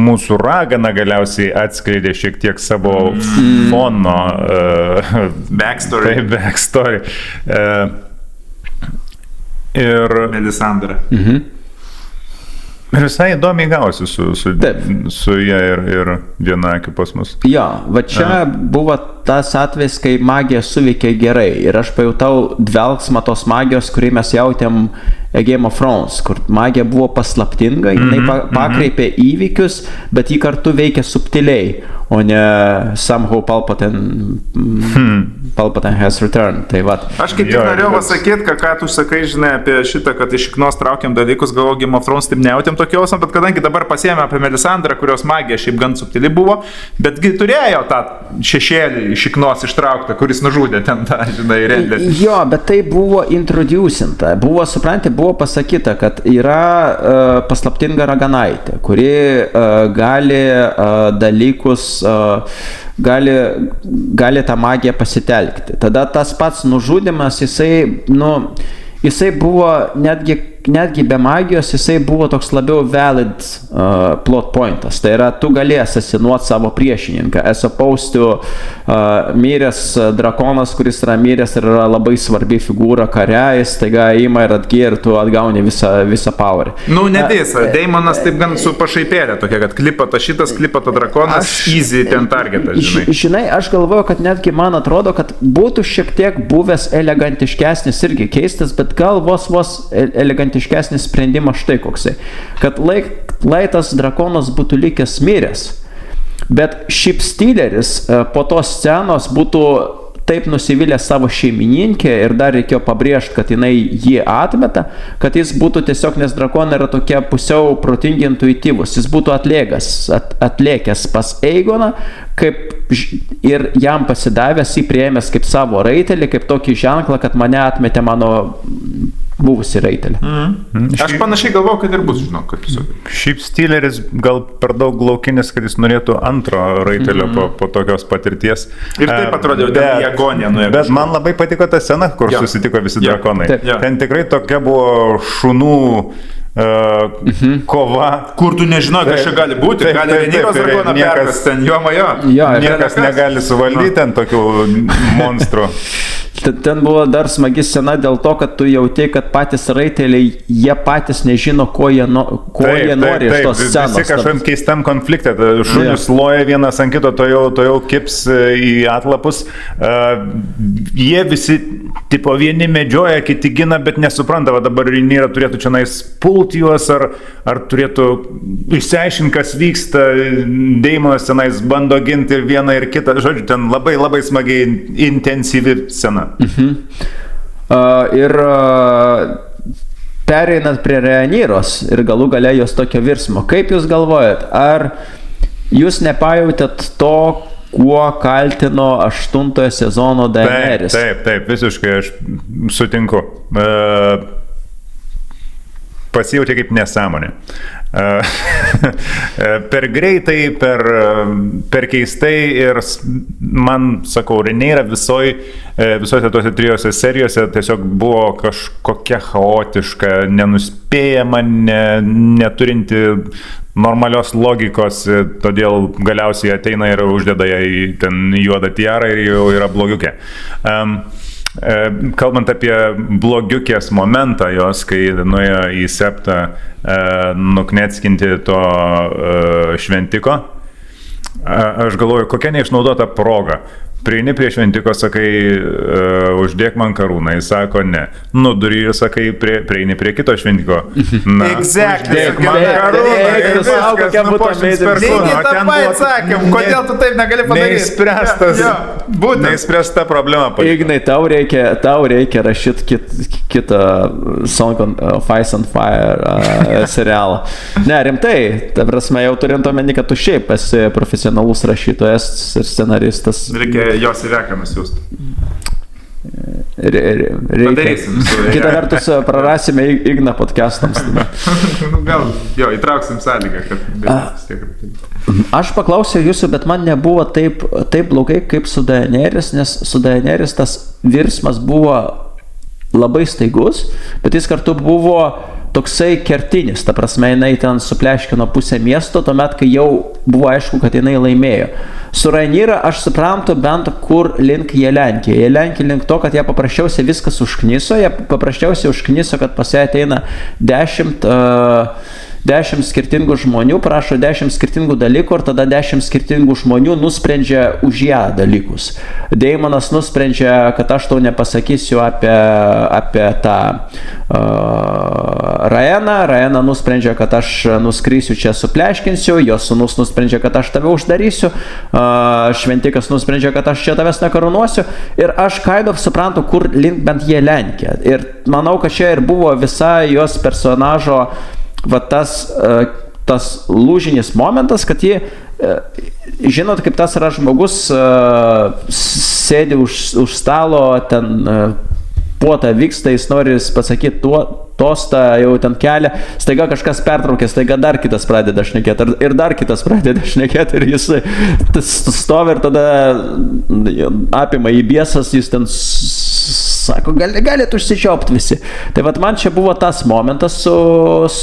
Speaker 3: mūsų ragana galiausiai atskleidė šiek tiek savo fono
Speaker 1: backstory.
Speaker 3: Tai backstory. Ir
Speaker 1: Melisandra.
Speaker 3: Ir visai įdomiai gausi su ją ir vienakiu pas mus.
Speaker 2: Jo, čia buvo tas atvejs, kai magija suveikė gerai ir aš pajutau dvelgsmą tos magijos, kurį mes jautėm Game of Thrones, kur magija buvo paslaptinga, jinai pakreipė įvykius, bet jį kartu veikė subtiliai, o ne somehow Palpatine has returned. Tai
Speaker 1: aš kaip tik norėjau pasakyti, ką tu sakai, žinai, apie šitą, kad iš Šiknos traukiam dalykus, galvo Game of Thrones taip nejautėm tokios, bet kadangi dabar pasiėmė apie Melisandrą, kurios magija šiaip gan subtili buvo, betgi turėjo tą šešėlį iš Šiknos ištrauktą, kuris nužudė ten tą, žinai, Rendelį.
Speaker 2: Jo, bet tai buvo introducinta, buvo pasakyta, kad yra paslaptinga raganaitė, kuri gali dalykus, gali tą magiją pasitelkti. Tada tas pats nužudimas, jisai buvo netgi be magijos, jisai buvo toks labiau valid plot pointas. Tai yra, tu gali asasinuoti savo priešininką, as opposed to miręs drakonas, kuris yra miręs ir yra labai svarbi figūra kare, jis taiga ima ir atgyja ir tu atgauni visą powerį.
Speaker 1: Netiesa, Daemonas taip gan su pašaipėlė tokia, kad klipata šitas, klipata drakonas, easy ten targetas, žinai.
Speaker 2: Žinai, aš galvoju, kad netgi man atrodo, kad būtų šiek tiek buvęs elegantiškesnis, irgi keistas, bet gal vos elegantiškesnis sprendimas štai koksai, kad lai tas drakonas būtų likęs miręs, bet šiaip Steeleris po tos scenos būtų taip nusivylė savo šeimininkė ir dar reikėjo pabrėžti, kad jinai jį atmeta, kad jis būtų tiesiog, nes drakonai yra tokie pusiau protingi intuityvus, jis būtų atlėkęs pas Eigoną ir jam pasidavęs, jį priėmęs kaip savo raitelį, kaip tokį ženklą, kad mane atmetė mano buvusi raitelį.
Speaker 1: Aš panašiai galvoju, kad ir bus, žinau, kad tiesiog.
Speaker 3: Šiaip Steeleris gal per daug laukinis, kad jis norėtų antro raitelio po tokios patirties.
Speaker 1: Ir taip atrodė, į agoniją nuėjo.
Speaker 3: Bet man labai patiko ta scena, kur susitiko visi drakonai. Ten tikrai tokia buvo šunų kova.
Speaker 1: Kur tu nežinai, kas čia gali būti, gali Rhaenyros drakoną perkast ten,
Speaker 3: niekas negali suvaldyti ten tokių monstrų.
Speaker 2: Ten buvo dar smagi scena dėl to, kad tu jauti, kad patys raiteliai, jie patys nežino, ko jie nori iš tos scenos.
Speaker 3: Visi kažkam keistam konflikte, šunius loja vienas ant kito, to jau kips į atlapus. Jie visi, tipo, vieni medžioja, kiti gina, bet nesupranta, va dabar Rhaenyra turėtų čia pult juos, ar turėtų išsiaiškinti, kas vyksta. Daemonas tenais bando ginti vieną ir kitą. Žodžiu, ten labai labai smagiai intensyvi scena.
Speaker 2: Ir pereinant prie Rhaenyros ir galų gale jos tokio virsmo, kaip jūs galvojat, ar jūs nepajautėt to, kuo kaltino 8 sezono Daenerys?
Speaker 3: Taip, visiškai aš sutinku. Pasijautė kaip nesąmonė. Per greitai, per keistai ir man, sakau, Rhaenyra visose tose 3 serijose tiesiog buvo kažkokia chaotiška, nenuspėjama, neturinti normalios logikos, todėl galiausiai ateina ir uždeda ją į ten juodą tiarą ir jau yra blogiukė. Kalbant apie blogiukės momentą jos, kai nuėjo į septą nukneckinti to šventiko, aš galvoju, kokia neišnaudota proga. Prieini prie šventiko, sakai, uždėk man karūną, jis sako, ne. Nuduri ir sakai, prieini prie kito šventiko. Na, uždėk man karūną ir viskas, nupošins per kūną.
Speaker 1: Lygiai tą patį sakėm, kodėl tu taip negali padaryti?
Speaker 3: Neįspręsta problema.
Speaker 2: Ignai, tau reikia rašyti kitą Song of Ice and Fire serialą. Ne, rimtai, ta prasme, jau turint omeny, kad tu šiaip esi profesionalus rašytojas ir scenaristas.
Speaker 1: Reikia jos įveką nusiųsti.
Speaker 2: Padarysim. Kita vertus, prarasime Igną podcastams.
Speaker 1: Gal, įtrauksim sąlygą, kad...
Speaker 2: Aš paklausiau jūsų, bet man nebuvo taip blogai kaip su Daenerys, nes su Daenerys tas virsmas buvo labai staigus, bet jis kartu buvo toksai kertinis, ta prasme, jinai ten supleškino pusę miesto, tuomet, kai jau buvo aišku, kad jinai laimėjo. Su Rhaenyra aš suprantu bent kur link jie lenkė. Jie lenkė link to, kad jie paprasčiausiai viskas užkniso, jie paprasčiausiai užkniso, kad pas ją ateina 10 skirtingų žmonių, prašo 10 skirtingų dalykų ir tada 10 skirtingų žmonių nusprendžia už ją dalykus. Daemonas nusprendžia, kad aš tau nepasakysiu apie tą Rhaeną nusprendžia, kad aš nuskrysiu čia supleškinsiu, jos sūnus nusprendžia, kad aš tave uždarysiu, šventikas nusprendžia, kad aš čia tavęs nekarūnuosiu ir aš suprantu, kur link bent jie lenkia. Ir manau, kad čia ir buvo visa jos personažo va tas lūžinis momentas, kad jie, žinot, kaip tas yra žmogus, sėdi už stalo, ten puota vyksta, jis nori pasakyti tostą, jau ten kelia, staiga kažkas pertraukė, staiga dar kitas pradeda šnekėti ir dar kitas pradeda šnekėti ir jis stovi ir tada apima į biesas, jis ten sako, galite užsičiaupti visi. Tai vat man čia buvo tas momentas su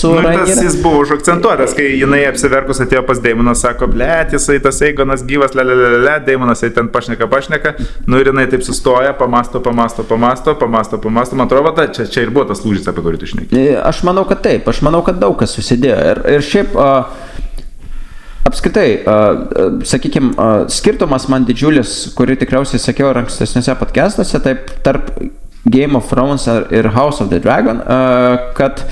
Speaker 2: Rhaenyra.
Speaker 1: Tas jis buvo užakcentuotas, kai jinai apsiverkus atėjo pas Daemoną, sako, blėt, jisai tas Eigonas gyvas, Daemonas jai ten pašneka, nu ir jinai taip sustoja, pamasto, man atrodo, čia ir buvo tas lūžis, apie kurį tu šneki.
Speaker 2: Aš manau, kad taip, aš manau, kad daug kas susidėjo ir šiaip apskritai, sakykime, skirtumas man didžiulis, kurį tikriausiai sakiau ir ankstesniuose podcastuose, taip tarp Game of Thrones ir House of the Dragon, kad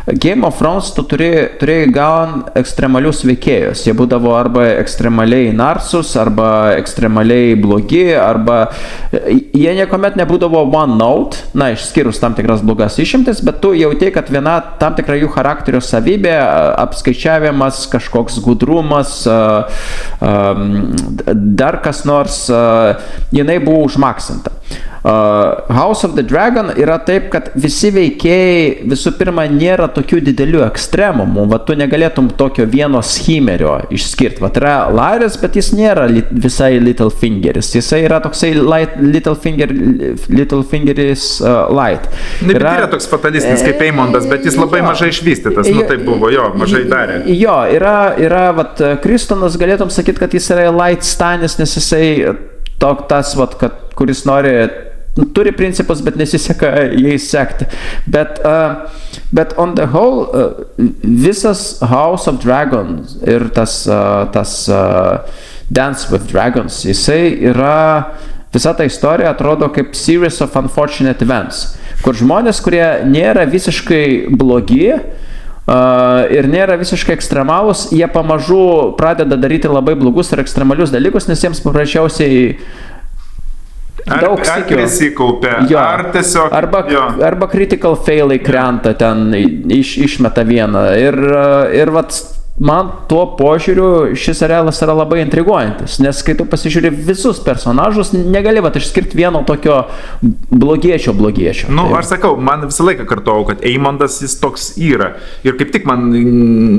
Speaker 2: Game of Thrones tu turėjai gan ekstremalius veikėjus. Jie būdavo arba ekstremaliai narsus, arba ekstremaliai blogi, arba jie niekuomet nebūdavo one note, na, išskyrus tam tikras blogas išimtis, bet tu jautėjai, kad viena tam tikra jų charakterio savybė, apskaičiavimas, kažkoks gudrumas, dar kas nors, jinai buvo užmaksinta. House of the Dragon yra taip, kad visi veikėjai visų pirma nėra tokių didelių ekstremumų, va tu negalėtum tokio vieno schemerio išskirti. Va yra Larys, bet jis nėra visai Littlefingeris, jisai yra toksai Littlefingeris light.
Speaker 1: Yra toks fatalistinis kaip Eimondas, bet jis labai mažai išvystytas, nu tai buvo, jo, mažai darė.
Speaker 2: Jo, yra vat Kristonas, galėtum sakyti, kad jis yra light stanis, nes jisai tas, vat, kuris nori turi principus, bet nesiseka jais sekti. Bet on the whole, visas House of Dragons ir tas Dance with Dragons, jisai yra, visa ta istorija atrodo kaip series of unfortunate events, kur žmonės, kurie nėra visiškai blogi ir nėra visiškai ekstremalus, jie pamažu pradeda daryti labai blogus ir ekstremalius dalykus, nes jiems paprasčiausiai daug
Speaker 1: ar prisikaupia, ar tiesiog...
Speaker 2: Arba critical failai krenta ten, išmeta vieną. Ir vat, man tuo požiūriu šis serialas yra labai intriguojantis, nes kai tu pasižiūri visus personažus, negali vat išskirti vieno tokio blogiečio.
Speaker 1: Nu, aš sakau, man visą laiką kartojau, kad Eimondas jis toks yra. Ir kaip tik man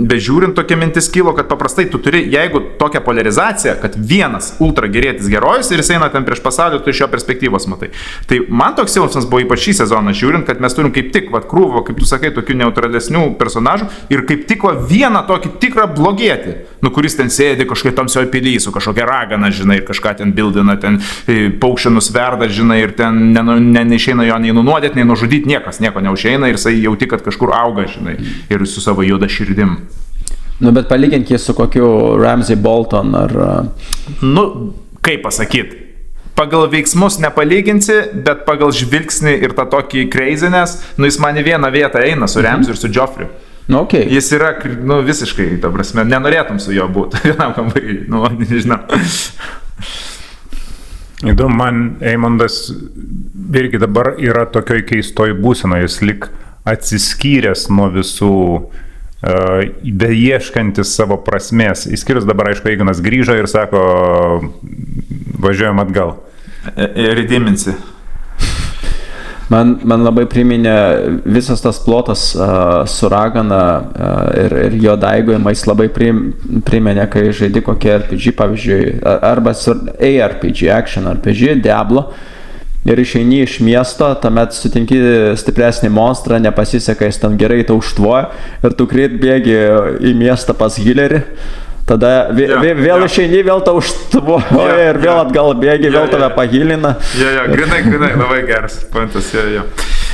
Speaker 1: bežiūrint tokia mintis kilo, kad paprastai tu turi, jeigu tokia polarizacija, kad vienas ultra gerėtis herojus ir jis eina ten prieš pasaulį, tu iš jo perspektyvos matai. Tai man toks jausmas buvo ypač šį sezoną žiūrint, kad mes turim kaip tik vat krūvo, kaip tu sakai, tokių neutralesnių personažų ir kaip tik vieną tokį tikrą blogietį, nu kuris ten sėdi kažkokia tamsioje pilyje su kažkokia ragana, žinai, ir kažką ten bildina, ten paukščią nusverda, žinai, ir ten neišeina jo nei nunuodėti, nei nužudyti, nieko neužeina ir jisai jauti, kad kažkur auga, žinai, ir su savo juoda širdim.
Speaker 2: Nu, bet palygink jį su kokiu Ramsay Bolton ar...
Speaker 1: Nu, kaip pasakyti? Pagal veiksmus nepalyginsi, bet pagal žvilgsnį ir tą tokį craziness, nu jis man į vieną vietą eina su Ramsay ir su Joffrey.
Speaker 2: Nu, okay.
Speaker 1: Jis yra, nu, visiškai, ta prasme, nenorėtum su juo būti vienam kambarį, nu, nežinau.
Speaker 3: Įdomu, man Eimondas irgi dabar yra tokioj keistoj būsenoje, jis lik atsiskyręs nuo visų, beieškantis savo prasmės. Įskyrus dabar, aišku, Eigonas grįžo ir sako, važiuojam atgal.
Speaker 1: Rediminsi.
Speaker 2: Man labai priminė visas tas plotas su ragana ir jo daigojimą, jis labai priminė, kai žaidi kokie RPG, pavyzdžiui, arba ARPG, Action RPG, Diablo, ir išeini iš miesto, tuomet sutinki stipresnį monstrą, nepasiseka, jis ten gerai tau užtvoja ir tu greit bėgi į miestą pas Hillerį. Tada vėl išeini, vėl tau užtvoja ir vėl atgal bėgi, vėl tave pahilina.
Speaker 1: Grinai, labai geras pointas,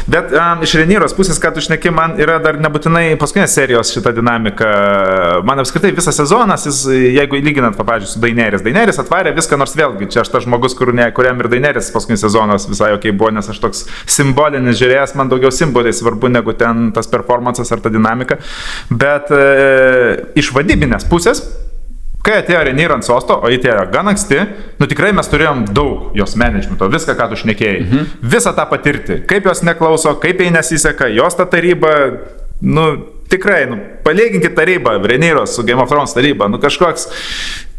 Speaker 1: Bet iš Rhaenyros pusės, ką tu šneki, man yra dar nebūtinai paskutinės serijos šita dinamika. Man apskritai visas sezonas, jeigu lyginant, pavyzdžiui, su Daenerys atvarė viską, nors vėlgi, čia aš tas žmogus, kuriam ir Daenerys paskutinis sezonas visai okei buvo, nes aš toks simbolinis žiūrėjęs, man daugiau simboliai svarbu negu ten tas performances ar ta dinamika. Bet iš vadybinės pusės, kai atėjo Rhaenyra ant sosto, o atėjo gan anksti, nu tikrai mes turėjom daug jos managemento, viską, ką tu šnekėjai, visą tą patirti, kaip jos neklauso, kaip jai nesiseka, jos ta taryba, nu tikrai, nu palyginkit tarybą, Rhaenyros su Game of Thrones taryba, nu kažkoks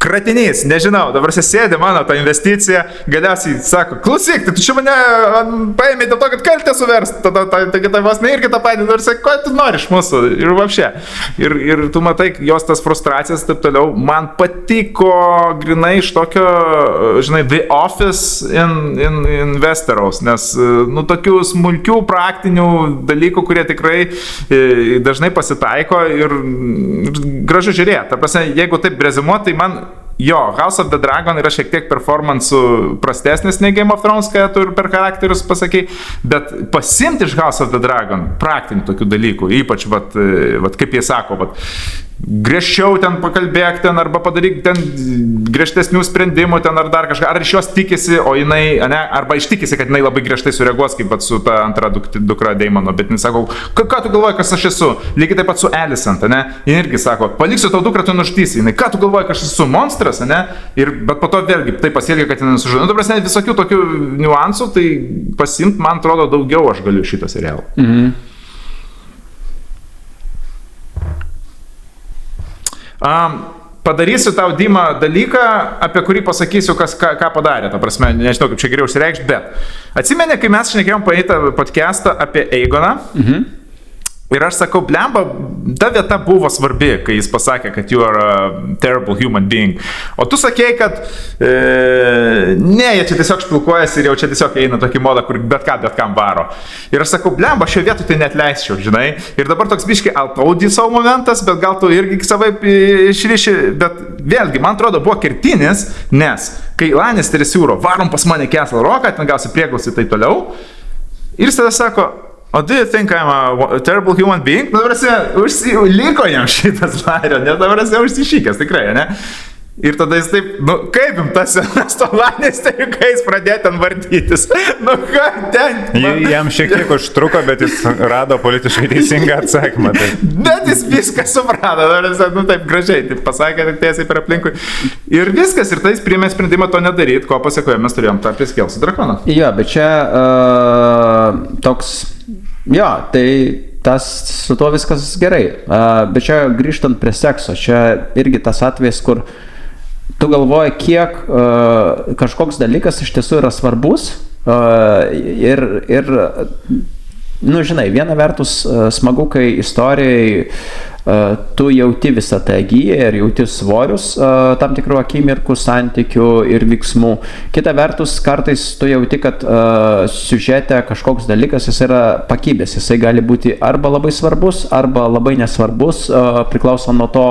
Speaker 1: kratinys, nežinau, dabar sėdė mano tą investiciją, galiausiai sako, klausyk, tai tu čia mane paėmė dėl to, kad kaltę suverst, tada vos ne irgi tą patį, ir sakai, ko tu nori iš mūsų, ir vapšė. Ir tu matai jos tas frustracijas, taip toliau, man patiko grinai iš tokio, žinai, The Office in Westeros, nes, nu, tokių smulkių praktinių dalykų, kurie tikrai dažnai pasitaiko ir gražu žiūrėti. Ta prasme, jeigu taip rezimuoti, tai man House of the Dragon yra šiek tiek performansų prastesnis nei Game of Thrones, kai tu ir per charakterius pasakai, bet pasimti iš House of the Dragon praktinių tokių dalykų, ypač, kaip jie sako, griežčiau ten pakalbėk ten, arba padaryk ten griežtesnių sprendimų ten, ar dar kažką, ar iš jos tikisi, o jinai, ne, arba iš tikisi, kad jinai labai griežtai sureaguos, kaip su ta antra dukra Daimono, bet jinai sako, ką tu galvoji, kas aš esu, lygiai taip pat su Alicent, ne, jin irgi sako, paliksiu tau dukrą, tu nužudysi, jinai, ką tu galvoji, kad aš esu monstras, ne, ir, bet po to vėlgi tai pasielgia, kad jinai nusižudė. Nu, ta prasme, visokių tokių niuansų, tai pasiimt, man atrodo, daugiau aš galiu šitą serialą. Padarysiu tau, Dima, dalyką, apie kurį pasakysiu, ką padarė. Ta prasme, nežinau, kaip čia geriau išsireikšti, bet atsimeni, kai mes šnekėjom praeitą podcastą apie Aegoną, ir aš sakau, blemba, ta vieta buvo svarbi, kai jis pasakė, kad you are a terrible human being. O tu sakei, kad ne, jie čia tiesiog špilkuojasi ir jau čia tiesiog eina tokį modą, kur bet kam varo. Ir aš sakau, blemba, šioje vietoje tai net leisčiau, žinai. Ir dabar toks biškai I'll savo momentas, bet gal tu irgi savaip išryši, bet vėlgi, man atrodo, buvo kertinis, nes kai Lannisteris siūro, varom pas mane Castle Rocką, ten gausi prieglausi tai toliau. Ir jis tada sako, o do you think I'm a terrible human being? Nu, dabar liko jam šitas Lario, ne, dabar užsišykęs, tikrai, ne? Ir tada jis taip, nu, kaip jums tas senas to Lannisterių, kai jis pradėjo ten vartytis? Nu, ką ten?
Speaker 3: Jam šiek tiek užtruko, bet jis rado politiškai teisingą atsakymą. Tai.
Speaker 1: Bet jis viską suprato, nu, taip gražiai, taip pasakė, taip tiesiai per aplinkui. Ir viskas, ir tai jis priėmė sprendimą to nedaryti, ko pasakoje mes turėjom tą priskelsų drakoną.
Speaker 2: Jo, bet čia toks... Jo, tai tas su tuo viskas gerai, bet čia grįžtant prie sekso, čia irgi tas atvejs, kur tu galvoji, kiek kažkoks dalykas iš tiesų yra svarbus ir nu, žinai, viena vertus smagu, kai istorijai tu jauti visą tą giją ir jauti svorius tam tikrų akimirkų, santykių ir veiksmų. Kita vertus, kartais tu jauti, kad siužete kažkoks dalykas, jis yra pakibęs, jisai gali būti arba labai svarbus, arba labai nesvarbus, priklauso nuo to,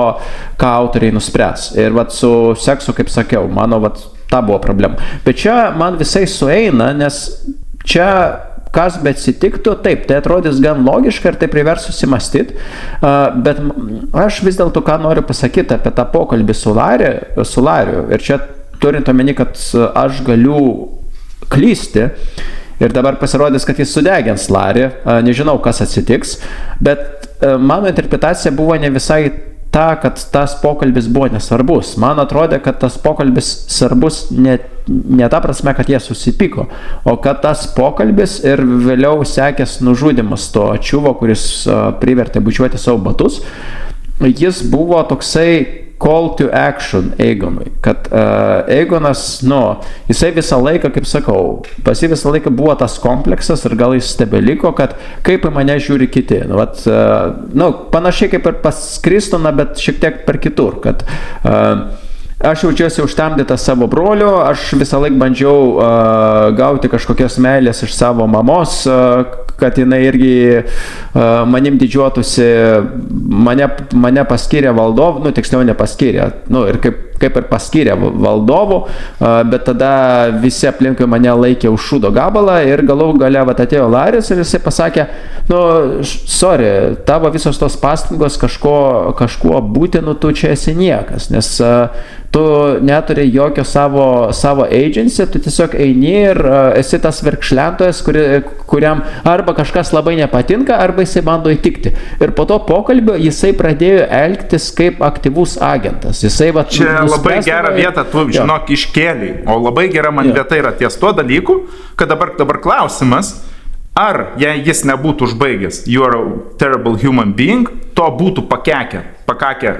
Speaker 2: ką autoriai nuspręs. Ir vat su seksu, kaip sakiau, mano vat ta buvo problema. Bet čia man visai sueina, nes čia kas bet atsitiktų, taip, tai atrodys gan logiška ir tai privers susimastyti, bet aš vis dėlto ką noriu pasakyti apie tą pokalbį su Lariu, ir čia turint omeny, kad aš galiu klysti, ir dabar pasirodys, kad jis sudegins Larį, nežinau, kas atsitiks, bet mano interpretacija buvo ne visai ta, kad tas pokalbis buvo nesvarbus. Man atrodė, kad tas pokalbis svarbus ne ta prasme, kad jie susipyko, o kad tas pokalbis ir vėliau sekęs nužudymas to čiuvo, kuris privertė bučiuoti savo batus, jis buvo toksai call to action Aegonui, kad Aegonas, nu, jisai visą laiką, kaip sakau, pas jį visą laiką buvo tas kompleksas ir gal jis tebeliko, kad kaip į mane žiūri kiti. Nu, vat, nu, panašiai kaip ir pas Kristoną, bet šiek tiek per kitur, kad aš jaučiuosi užtemdytas savo brolio, aš visą laiką bandžiau gauti kažkokios meilės iš savo mamos, kad jinai irgi manim didžiuotųsi, mane paskyrė valdovu, nu tiksliau nepaskyrė, nu ir kaip ir paskyrė valdovu, bet tada visi aplinkui mane laikė už šūdo gabalą ir galų gale atėjo Laris ir jisai pasakė, nu, sorry, tavo visos tos pastangos kažkuo būti, nu tu čia esi niekas, nes tu neturi jokio savo agency, tu tiesiog eini ir esi tas verkšlentojas, kuriam arba kažkas labai nepatinka, arba jisai bando įtikti. Ir po to pokalbio jisai pradėjo elgtis kaip aktyvus agentas. Jisai va
Speaker 1: čia labai gerą vietą tu, žinok, iškėliai, o labai gera man vieta yra ties tuo dalyku, kad dabar klausimas, ar jei jis nebūtų užbaigęs you are a terrible human being, to būtų pakakę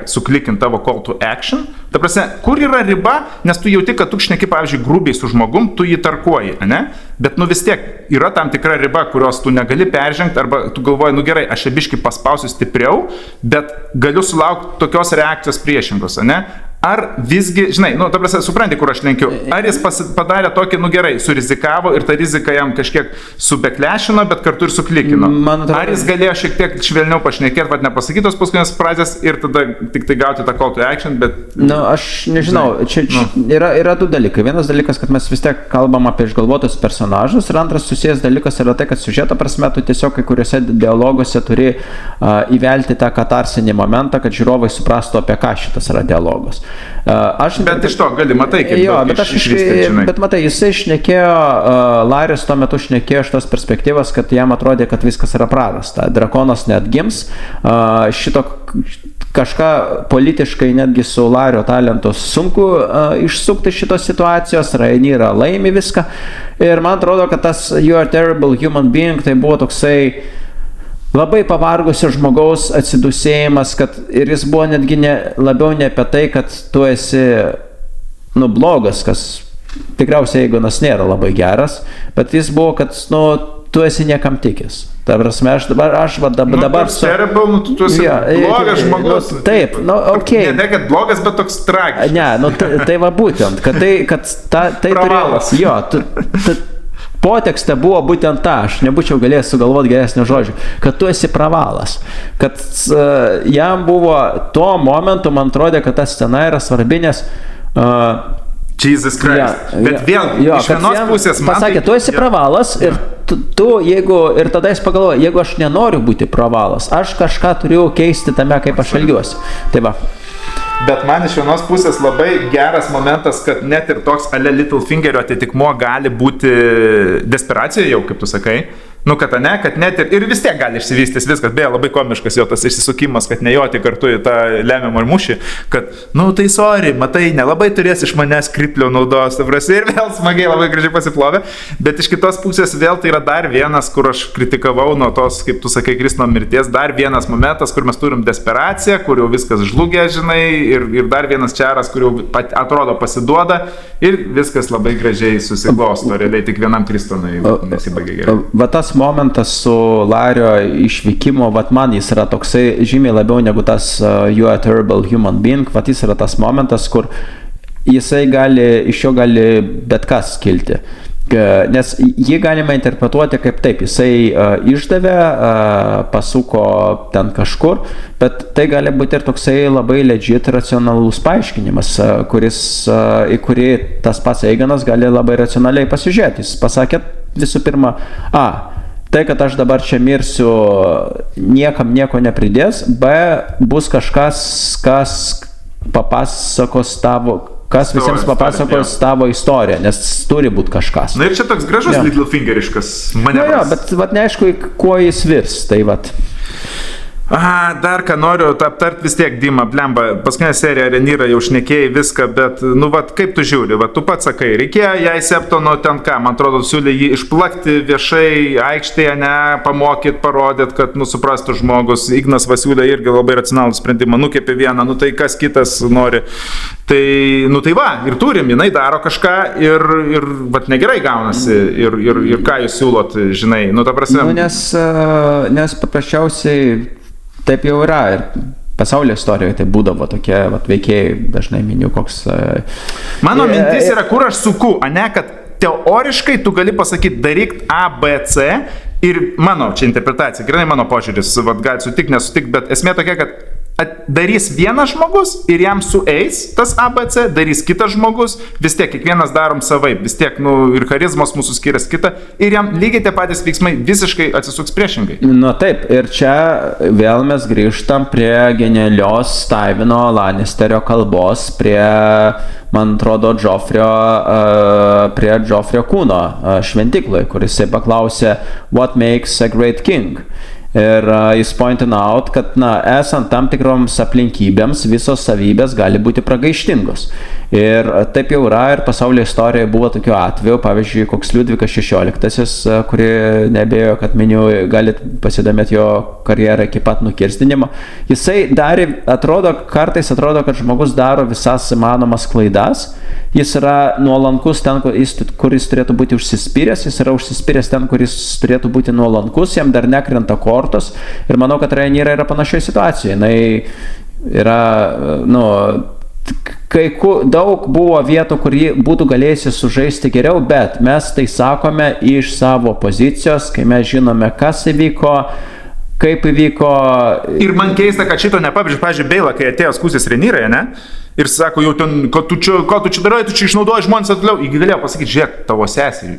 Speaker 1: suklikint tavo call to action. Ta prasme, kur yra riba, nes tu jauti, kad tu šneki, pavyzdžiui, grubiai su žmogum, tu jį tarkuoji, ne? Bet nu vis tiek yra tam tikra riba, kurios tu negali peržengti, arba tu galvoji, nu gerai, aš biškį paspausiu stipriau, bet galiu sulaukti tokios reakcijos priešingos, ne? Ar visgi, žinai, ta prasme, supranti, kur aš lenkiu, ar jis padarė tokį, gerai, surizikavo ir ta rizika jam kažkiek subeklešino, bet kartu ir suklikino. Ar jis galėjo šiek tiek švelniau pašnekėti, vad nepasakytos paskutinės frazės ir tada tik tai gauti tą call to action, bet...
Speaker 2: Aš nežinau, čia yra du dalykai. Vienas dalykas, kad mes vis tiek kalbam apie išgalvotus personažus ir antras susijęs dalykas yra tai, kad siužeto prasme tu tiesiog kai kuriuose dialoguose turi įvelti tą katarsinį momentą, kad žiūrovai suprastų, apie ką šitas yra dialogas.
Speaker 1: Bet iš to gali, matai, kaip
Speaker 2: bet matai, jisai šnekėjo, Laris tuo metu šnekėjo iš tos perspektyvos, kad jam atrodė, kad viskas yra prarasta. Drakonas neatgims, šito kažką politiškai netgi su Lario talentu sunku išsukti šitos situacijos, Rhaenyra laimi viską ir man atrodo, kad tas You are terrible human being tai buvo toksai labai pavargusio žmogaus atsidusėjimas, kad ir jis buvo netgi labiau ne apie tai, kad tu esi blogas, kas tikriausiai Aegonas nėra labai geras, bet jis buvo, kad tu esi niekam tikęs. Ta prasme, aš dabar...
Speaker 1: tu esi blogas žmogus.
Speaker 2: Taip, okei.
Speaker 1: Ne, kad blogas, bet toks tragiškas.
Speaker 2: Ne, tai va būtent, kad tai
Speaker 1: pravalas.
Speaker 2: Jo, potekste buvo būtent ta, aš nebūčiau galėjęs sugalvoti geresnio žodžio, kad tu esi pravalas. Kad jam buvo tuo momentu, man atrodė, kad ta scena yra svarbi, nes...
Speaker 1: Jesus Christ. Bet vėl, iš vienos pusės man...
Speaker 2: Pasakė, tu esi pravalas ir tu, jeigu... Ir tada jis pagalvoja, jeigu aš nenoriu būti pravalas, aš kažką turiu keisti tame, kaip aš elgiuosi. Tai va.
Speaker 1: Bet man iš vienos pusės labai geras momentas, kad net ir toks Littlefingerio atitikmuo gali būti desperacija jau, kaip tu sakai. Kad net ir vis tiek gali išsivystys viskas. Beje, labai komiškas jo tas išsisukimas, kad nejoti kartu į tą lemiamą mūšį, kad, tai sorry, matai, nelabai turės iš manęs kriplio naudos, ir vėl smagiai labai gražiai pasiplovė. Bet iš kitos pusės vėl tai yra dar vienas, kur aš kritikavau nuo tos, kaip tu sakai, Kristino mirties, dar vienas momentas, kur mes turim desperaciją, kur jau viskas žlugė, žinai, ir dar vienas čaras, kur jau atrodo pasiduoda ir viskas labai gražiai susiklosto. Realiai tik vienam Kristonui nesibaigė gerai.
Speaker 2: Va tas momentas su Lario išvykimu, man jis yra toksai žymiai labiau negu tas You are terrible human being, jis yra tas momentas, kur jisai iš jo gali bet kas kilti. Nes jį galima interpretuoti kaip taip, jisai išdavė, pasuko ten kažkur, bet tai gali būti ir toksai labai legit racionalus paaiškinimas, į kurį tas pats Aegonas gali labai racionaliai pasižiūrėti. Jis pasakė visų pirma, tai, kad aš dabar čia mirsiu, niekam nieko nepridės, bus kažkas, kas papasakos visiems papasakos tavo istoriją, nes turi būti kažkas.
Speaker 1: Ir čia toks gražus Littlefingeriškas manevras.
Speaker 2: Bet neaišku, kuo jis virs, tai
Speaker 1: Dar ką noriu aptart vis tiek, Dima, blemba, paskutinė serija Rhaenyra jau šnekėjai viską, bet, kaip tu žiūri, tu pats sakai, reikėjo jai Septono ten ką, man atrodo, siūlė jį išplakti viešai aikštėje, pamokyti, parodyti, kad, suprastų žmogus, Ignas Vasiulė irgi labai racionalų sprendimą, nukėpė vieną, tai kas kitas nori. Tai va, ir turim, jinai daro kažką ir negerai gaunasi, ir ką jūs siūlot, žinai, ta prasme.
Speaker 2: Nes paprasčiausiai taip jau yra ir pasaulio istorijoje tai būdavo tokie veikėjai, dažnai miniu koks...
Speaker 1: Mano mintis yra, kur aš suku, kad teoriškai tu gali pasakyti, daryk A, B, C ir mano čia interpretacija, gerai mano požiūris, gali sutikti, nesutikti, bet esmė tokia, kad darys vienas žmogus ir jam sueis tas ABC, darys kitas žmogus, vis tiek kiekvienas darom savaip, vis tiek ir charizmos mūsų skiriasi kita ir jam lygiai tie patys veiksmai visiškai atsisuks priešingai.
Speaker 2: Taip, ir čia vėl mes grįžtam prie genialios Tywino Lannisterio kalbos, prie, man atrodo, prie Joffrio kūno šventyklai, kuris paklausė What makes a great king? Ir jis pointina out, kad esant tam tikroms aplinkybėms visos savybės gali būti pragaištingos. Ir taip jau yra ir pasaulio istorijoje buvo tokių atvejų, pavyzdžiui, koks Liudvikas XVI, kuri neabejojo, kad miniu, galit pasidomėti jo karjerą iki pat nukirstinimo. Jisai darė, kartais atrodo, kad žmogus daro visas įmanomas klaidas. Jis yra nuolankus ten, kur jis turėtų būti užsispyręs, jis yra užsispyręs ten, kur jis turėtų būti nuolankus, jam dar nekrenta kortos. Ir manau, kad Rhaenyra yra panašioje situacijoje. Jinai yra, daug buvo vietų, kur jį būtų galėjusi sužaisti geriau, bet mes tai sakome iš savo pozicijos, kai mes žinome, kas įvyko, kaip įvyko.
Speaker 1: Ir man keista, kad šito nepabrėžė, pavyzdžiui, Beilą, kai atėjo skūsis Renyrai, ne? Ir sako, jau ten, ką tu čia darai, tu čia išnaudoji žmonės atliau. Jį galėjo pasakyti, žiūrėk, tavo seserį,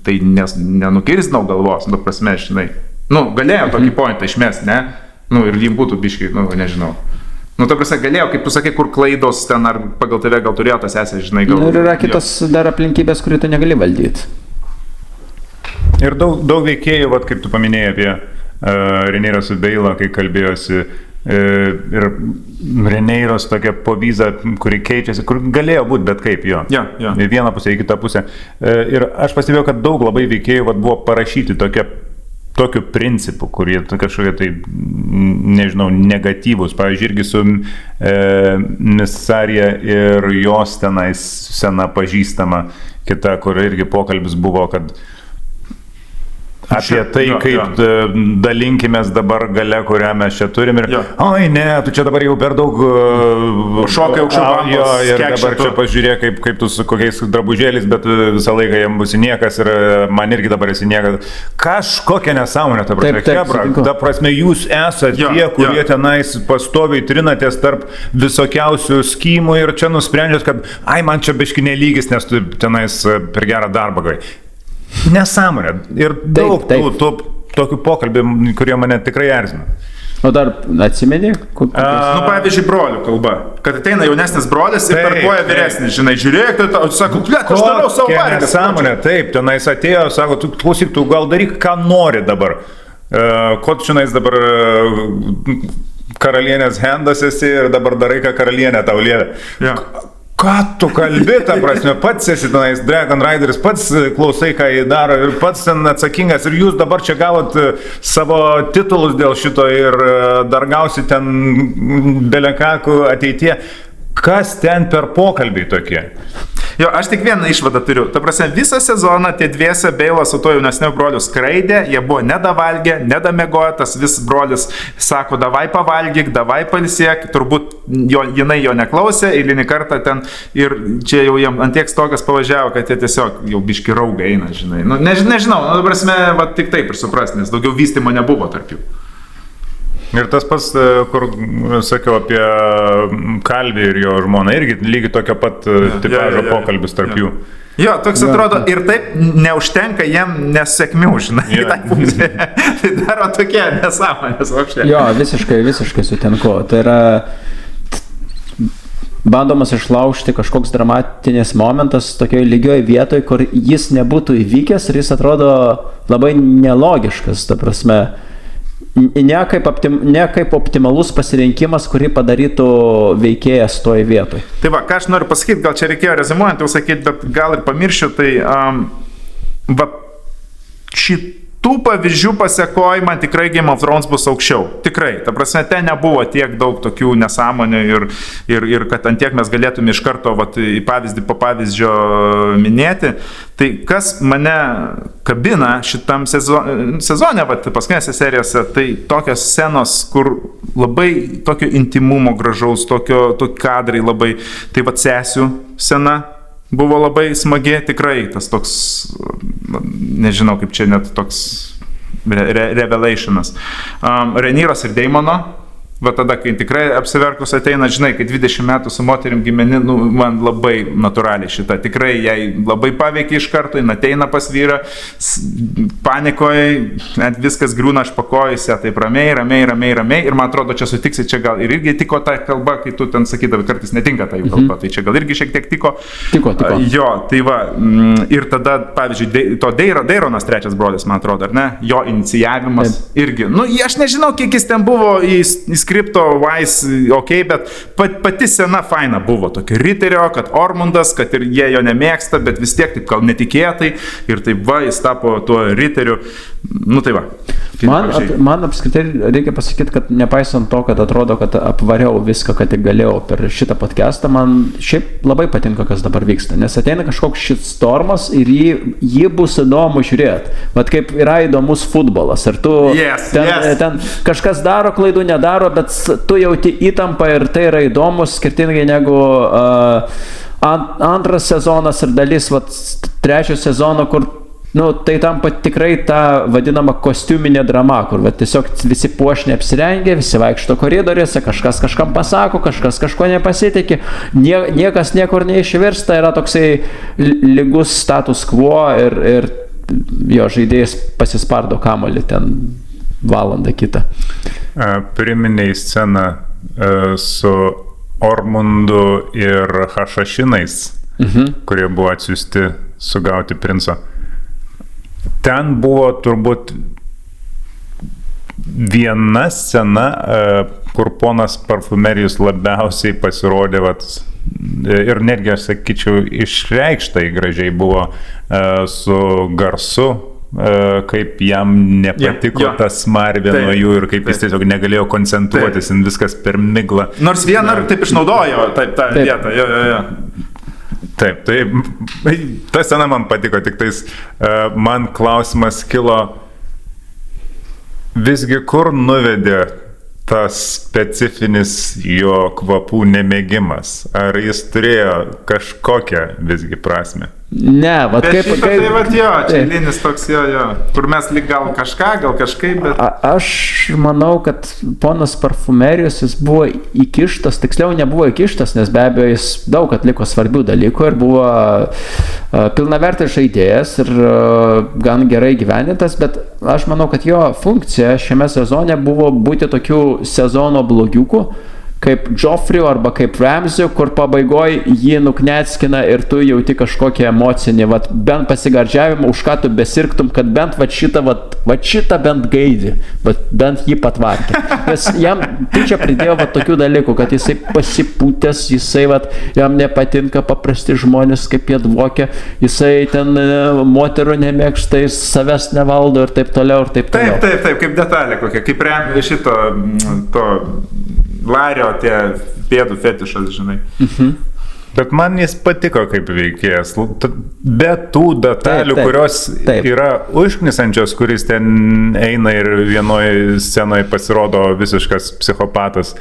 Speaker 1: tai nenukirsdinau galvos, nu prasme, žinai. Nu, galėjo tokį pointą išmest, ne? Nu, ir jį būtų biškai, nu, nežinau. Nu, ta prasme, galėjo, kaip tu sakai, kur klaidos ten, ar pagal tave gal turėjo tas esė, žinai, gal...
Speaker 2: Ir yra kitos dar aplinkybės, kurių tu negali valdyti.
Speaker 3: Ir daug veikėjų, vat, kaip tu paminėjai apie Renyrą su Beilą, kai kalbėjosi, ir Reneiros tokia povyza, kuri keičiasi, kur galėjo būti, bet kaip jo. Į vieną pusę, į kitą pusę. Ir aš pastebėjau, kad daug labai veikėjų vat, buvo parašyti tokiu principu, kurie kažkokie tai, nežinau, negatyvus. Pavyzdžiui, irgi su Misarija ir jos tenais sena pažįstama kita, kur irgi pokalbis buvo, kad apie tai, kaip dalinkimės dabar gale, kurią mes čia turim. Ir, oi ne, tu čia dabar jau per daug
Speaker 1: šokai aukščiau bambos.
Speaker 3: Ir dabar čia pažiūrėk, kaip tu su kokiais drabužėliais, bet visą laiką jam būsi niekas ir man irgi dabar esi niekas. Kažkokia nesąmonė, ta prasme. Taip, ta prasme, jūs esate tie, kurie tenais pastoviai trinatės tarp visokiausių skymų ir čia nusprendžiat, kad ai, man čia biški nelygis, nes tu tenais per gerą darbą gai. Nesąmonė. Ir daug tokių pokalbių, kurie mane tikrai erzina.
Speaker 2: O dar atsimeni?
Speaker 1: Nu, pavyzdžiui, brolių kalba. Kad ateina jaunesnis brolis ir tarpuoja vyresnis, žinai, žiūrėk, tai sako, aš darau savo pareigas.
Speaker 3: Nesąmonė, taip, tenais atėjo, sako, tu klausyk, tu gal daryk, ką nori dabar. Ko tu čionais dabar karalienės hendas esi ir dabar darai, ką karalienė tau liepia. Ką tu kalbi, ta prasme, pats esi tenais Dragon Rideris, pats klausai, ką jį daro ir pats ten atsakingas ir jūs dabar čia gavot savo titulus dėl šito ir dar gausit ten belekakų ateityje. Kas ten per pokalbiai tokie?
Speaker 1: Jo, aš tik vieną išvadą turiu. Ta prasme, visą sezoną tie dviese Beilas su to jaunesniu broliu skraidė, jie buvo nedavalgę, nedamiegoję, tas vis brolis sako, davai pavalgyk, davai pailsėk, turbūt jinai jo neklausė, eilinį kartą ten ir čia jau jam antiek stogas pavažiavo, kad jie tiesiog jau biški raugai eina, žinai. Nu, nežinau, nu, ta prasme, va, tik taip ir supras, nes daugiau vystymo nebuvo tarp jų.
Speaker 3: Ir tas pats, kur sakiau apie Kalvį ir jo žmoną, irgi lygiai tokio pat tipažo pokalbis tarp jų.
Speaker 1: Jo, toks atrodo, ir taip neužtenka jiem nesėkmių, žinai, tai daro tokie nesąmonės apšė.
Speaker 2: Jo, visiškai sutinku. Tai yra bandomas išlaužti kažkoks dramatinis momentas tokioje lygioje vietoje, kur jis nebūtų įvykęs ir jis atrodo labai nelogiškas, ta prasme. Ne kaip optimalus pasirinkimas, kurį padarytų veikėjas toje vietoje.
Speaker 1: Tai va, ką aš noriu pasakyti, gal čia reikėjo rezimuojant jau sakyti, bet gal ir pamiršiu, tai va, šitų pavyzdžių pasėkoj man tikrai Game of Thrones bus aukščiau. Tikrai. Ta prasme, ten nebuvo tiek daug tokių nesąmonių ir kad ant tiek mes galėtume iš karto vat, į pavyzdį po pavyzdžio minėti. Tai kas mane kabina šitam sezone, vat, paskutinėse serijose, tai tokios scenos, kur labai tokio intimumo gražaus, tokio kadrai labai, tai vat sesių scena buvo labai smagi, tikrai tas toks, nežinau kaip čia net toks revelationas. Renyros ir Daemono, va tada, kai tikrai apsiverkus ateina, žinai, kai 20 metų su moterim gyveni, nu, man labai natūraliai šitą, tikrai jai labai paveikia iš karto, jin ateina pas vyrą, panikoje, net viskas griūna aš pakojus, taip ramiai, ir man atrodo, čia sutiksi, čia gal ir irgi tiko ta kalba, kai tu ten sakydavai, kartais netinka ta jų kalba, tai čia gal irgi šiek tiek tiko.
Speaker 2: Tiko.
Speaker 1: Jo, tai va, ir tada, pavyzdžiui, to Daeronas trečias brolis, man atrodo, ar ne, jo inicijavimas irgi, nu, aš nežinau, kiek jis ten buvo skripto, Wise, ok, bet pati scena faina buvo, tokio riterio, kad Ormundas, kad ir jie jo nemėgsta, bet vis tiek taip gal netikėtai ir taip va, jis tapo tuo riteriu, nu tai va.
Speaker 2: Man apskritai reikia pasakyti, kad nepaisant to, kad atrodo, kad apvariau viską, kad tik galėjau per šitą podcastą, man šiaip labai patinka, kas dabar vyksta, nes ateina kažkoks shitstormas ir jį bus įdomu žiūrėti. Vat kaip yra įdomus futbolas, ar tu ten kažkas daro klaidų, nedaro, bet tu jauti įtampą ir tai yra įdomu, skirtingai negu antras sezonas ir dalis trečio sezono, kur tai tampa tikrai ta vadinama kostiuminė drama, kur tiesiog visi puošniai apsirengia, visi vaikšto koridoriuose, kažkas kažkam pasako, kažkas kažko nepasitikė, niekas niekur neišvirsta, yra toksai lygus status quo ir jo žaidėjas pasispardo kamuolį ten valandą kitą.
Speaker 3: Priminėjai sceną su Ormundu ir Hašašinais, kurie buvo atsiųsti sugauti princo. Ten buvo turbūt viena scena, kur ponas Parfumerijus labiausiai pasirodė, ir netgi, aš sakyčiau, išreikštai gražiai buvo su garsu, kaip jam nepatiko tas smarvė nuo jų ir kaip jis tiesiog negalėjo koncentruotis, viskas per miglą.
Speaker 1: Nors vieną taip išnaudojo tą vietą, jo.
Speaker 3: Taip, ta scena man patiko, tik tais man klausimas kilo, visgi kur nuvedė tas specifinis jo kvapų nemėgimas? Ar jis turėjo kažkokią visgi prasme?
Speaker 2: Ne, kaip...
Speaker 1: čia eilinis toks, kur mes lyg gal kažką, gal kažkaip, bet...
Speaker 2: Aš manau, kad ponas Parfumerijus, jis buvo įkištas, tiksliau nebuvo įkištas, nes be abejo jis daug atliko svarbių dalykų ir buvo pilnavertis žaidėjas ir gan gerai gyvendintas, bet aš manau, kad jo funkcija šiame sezone buvo būti tokių sezono blogiukų, kaip Joffrey arba kaip Ramsey, kur pabaigoje jį nuknetskina ir tu jauti kažkokią emocinį, bent pasigardžiavimą, už ką tu besirktum, kad bent šitą bent gaidį, bent jį patvarkė. Nes jam čia pridėjo tokių dalykų, kad jisai pasipūtęs, jisai jam nepatinka paprasti žmonės, kaip jie dvokia, jisai ten moterų nemėgsta, jis savęs nevaldo ir taip toliau.
Speaker 1: Taip, kaip detalė kokia, kaip šito to Lario tie pėdų fetišas, žinai.
Speaker 3: Bet man jis patiko kaip veikėjas. Be tų detalių, kurios yra užknisančios, kuris ten eina ir vienoje scenoje pasirodo visiškas psichopatas.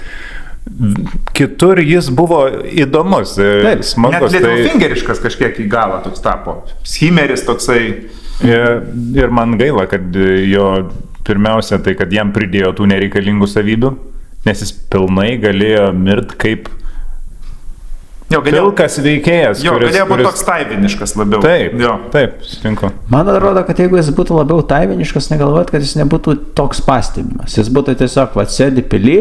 Speaker 3: Kitur jis buvo įdomus, smagus.
Speaker 1: Net Littlefinger-iškas kažkiek į galą toks tapo. Schimmeris toksai.
Speaker 3: Ir man gaila, kad jo pirmiausia tai, kad jam pridėjo tų nereikalingų savybių. Nes jis pilnai galėjo mirti kaip pilkas veikėjas.
Speaker 1: Galėjo būti toks taiviniškas labiau.
Speaker 3: Taip, sutinku.
Speaker 2: Man atrodo, kad jeigu jis būtų labiau taiviniškas, negalvojat, kad jis nebūtų toks pastebimas. Jis būtų tiesiog sėdi pily,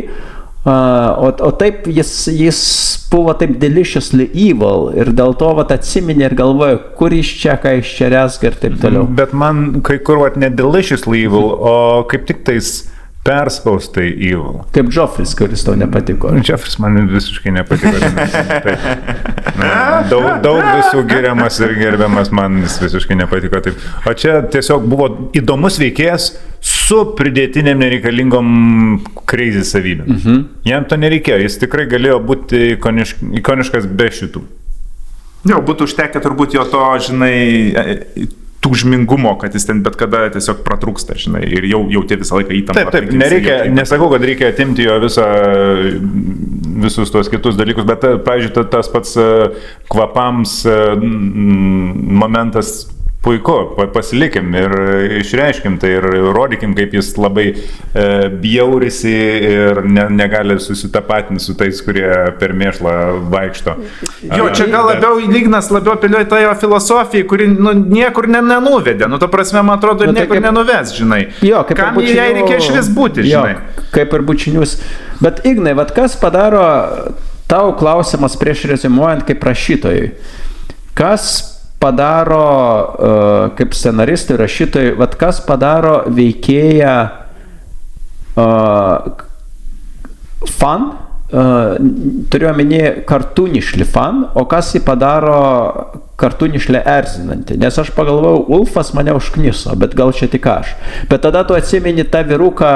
Speaker 2: o taip jis buvo taip deliciously evil ir dėl to atsiminė ir galvoja, kur iš čia, ką iš čia rezga ir taip toliau.
Speaker 3: Bet man kai kur ne deliciously evil, o kaip tik tais perspaustai evil.
Speaker 2: Kaip Joffris, kuris tau nepatiko.
Speaker 3: Joffris man visiškai nepatiko. Daug visų giriamas ir gerbiamas, man jis visiškai nepatiko. Taip. O čia tiesiog buvo įdomus veikėjas su pridėtinėm nereikalingom crazy savybėm. Jam to nereikėjo, jis tikrai galėjo būti ikoniškas be šitų.
Speaker 1: Būtų užtekę turbūt jo to, žinai, tūžmingumo, kad jis ten bet kada tiesiog pratrūksta, žinai, ir jauti visą laiką įtampą.
Speaker 3: Taip, nereikia, nesakau, kad reikia atimti jo visus tuos kitus dalykus, bet, pavyzdžiui, tas pats kvapams momentas puiku, pasilikim ir išreiškim tai ir rodykim, kaip jis labai bjaurisi ir negali susitapatinti su tais, kurie per mėšlą vaikšto.
Speaker 1: Čia gal labiau lygnas, labiau apeliuoja tą jo filosofiją, kuri niekur nenuvedė. Ta prasme, man atrodo, niekur nenuves, žinai. Kam jai reikia išvis būti, žinai.
Speaker 2: Kaip ir bučinius. Bet Ignai, kas padaro tau klausimas prieš rezimuojant kaip rašytojui? Kas padaro kaip scenaristai, rašytojai, kas padaro veikėją fan, turiu omeny kartūnišlį fan, o kas jį padaro kartūnišlį erzinantį. Nes aš pagalvojau, Ulfas mane užkniso, bet gal čia tik aš. Bet tada tu atsimeni tą vyruką,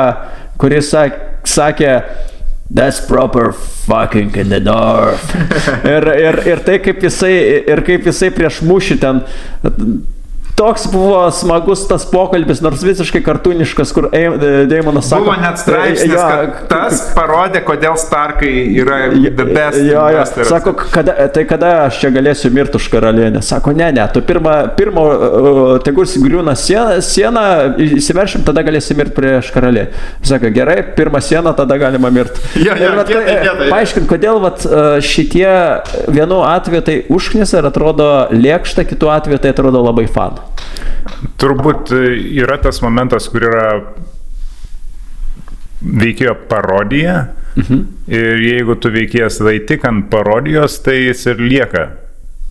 Speaker 2: kuris sakė, that's proper fucking in the north. ir tai, kaip jisai prieš mūšį ten toks buvo smagus tas pokalbis, nors visiškai kartūniškas, kur Daimonas sako...
Speaker 1: Buvo net straipsnis, kad tas parodė, kodėl Starkai yra the best investors.
Speaker 2: Sako, kada aš čia galėsiu mirti už karalienę? Sako, ne, tu pirmo tegu griūna siena, įsiveršim, tada galėsi mirti prieš karalienę. Sako, gerai, pirmą sieną, tada galima mirti. Paaiškint, kodėl šitie vienu atveju tai užknisa ir atrodo lėkšta, kitu atveju tai atrodo labai fan.
Speaker 3: Turbūt yra tas momentas, kur yra veikėjo parodija ir jeigu tu veikėjas tai tik ant parodijos, tai jis ir lieka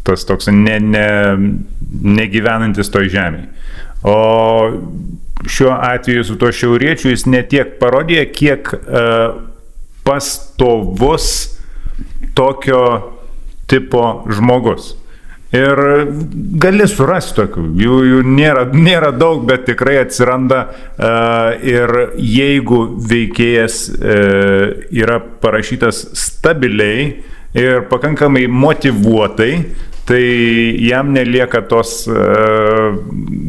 Speaker 3: tas toks negyvenantis toj žemėje. O šiuo atveju su to šiauriečiu jis ne tiek parodija, kiek pastovus tokio tipo žmogus. Ir gali surasti tokių, jų nėra daug, bet tikrai atsiranda ir jeigu veikėjas yra parašytas stabiliai ir pakankamai motyvuotai, tai jam nelieka tos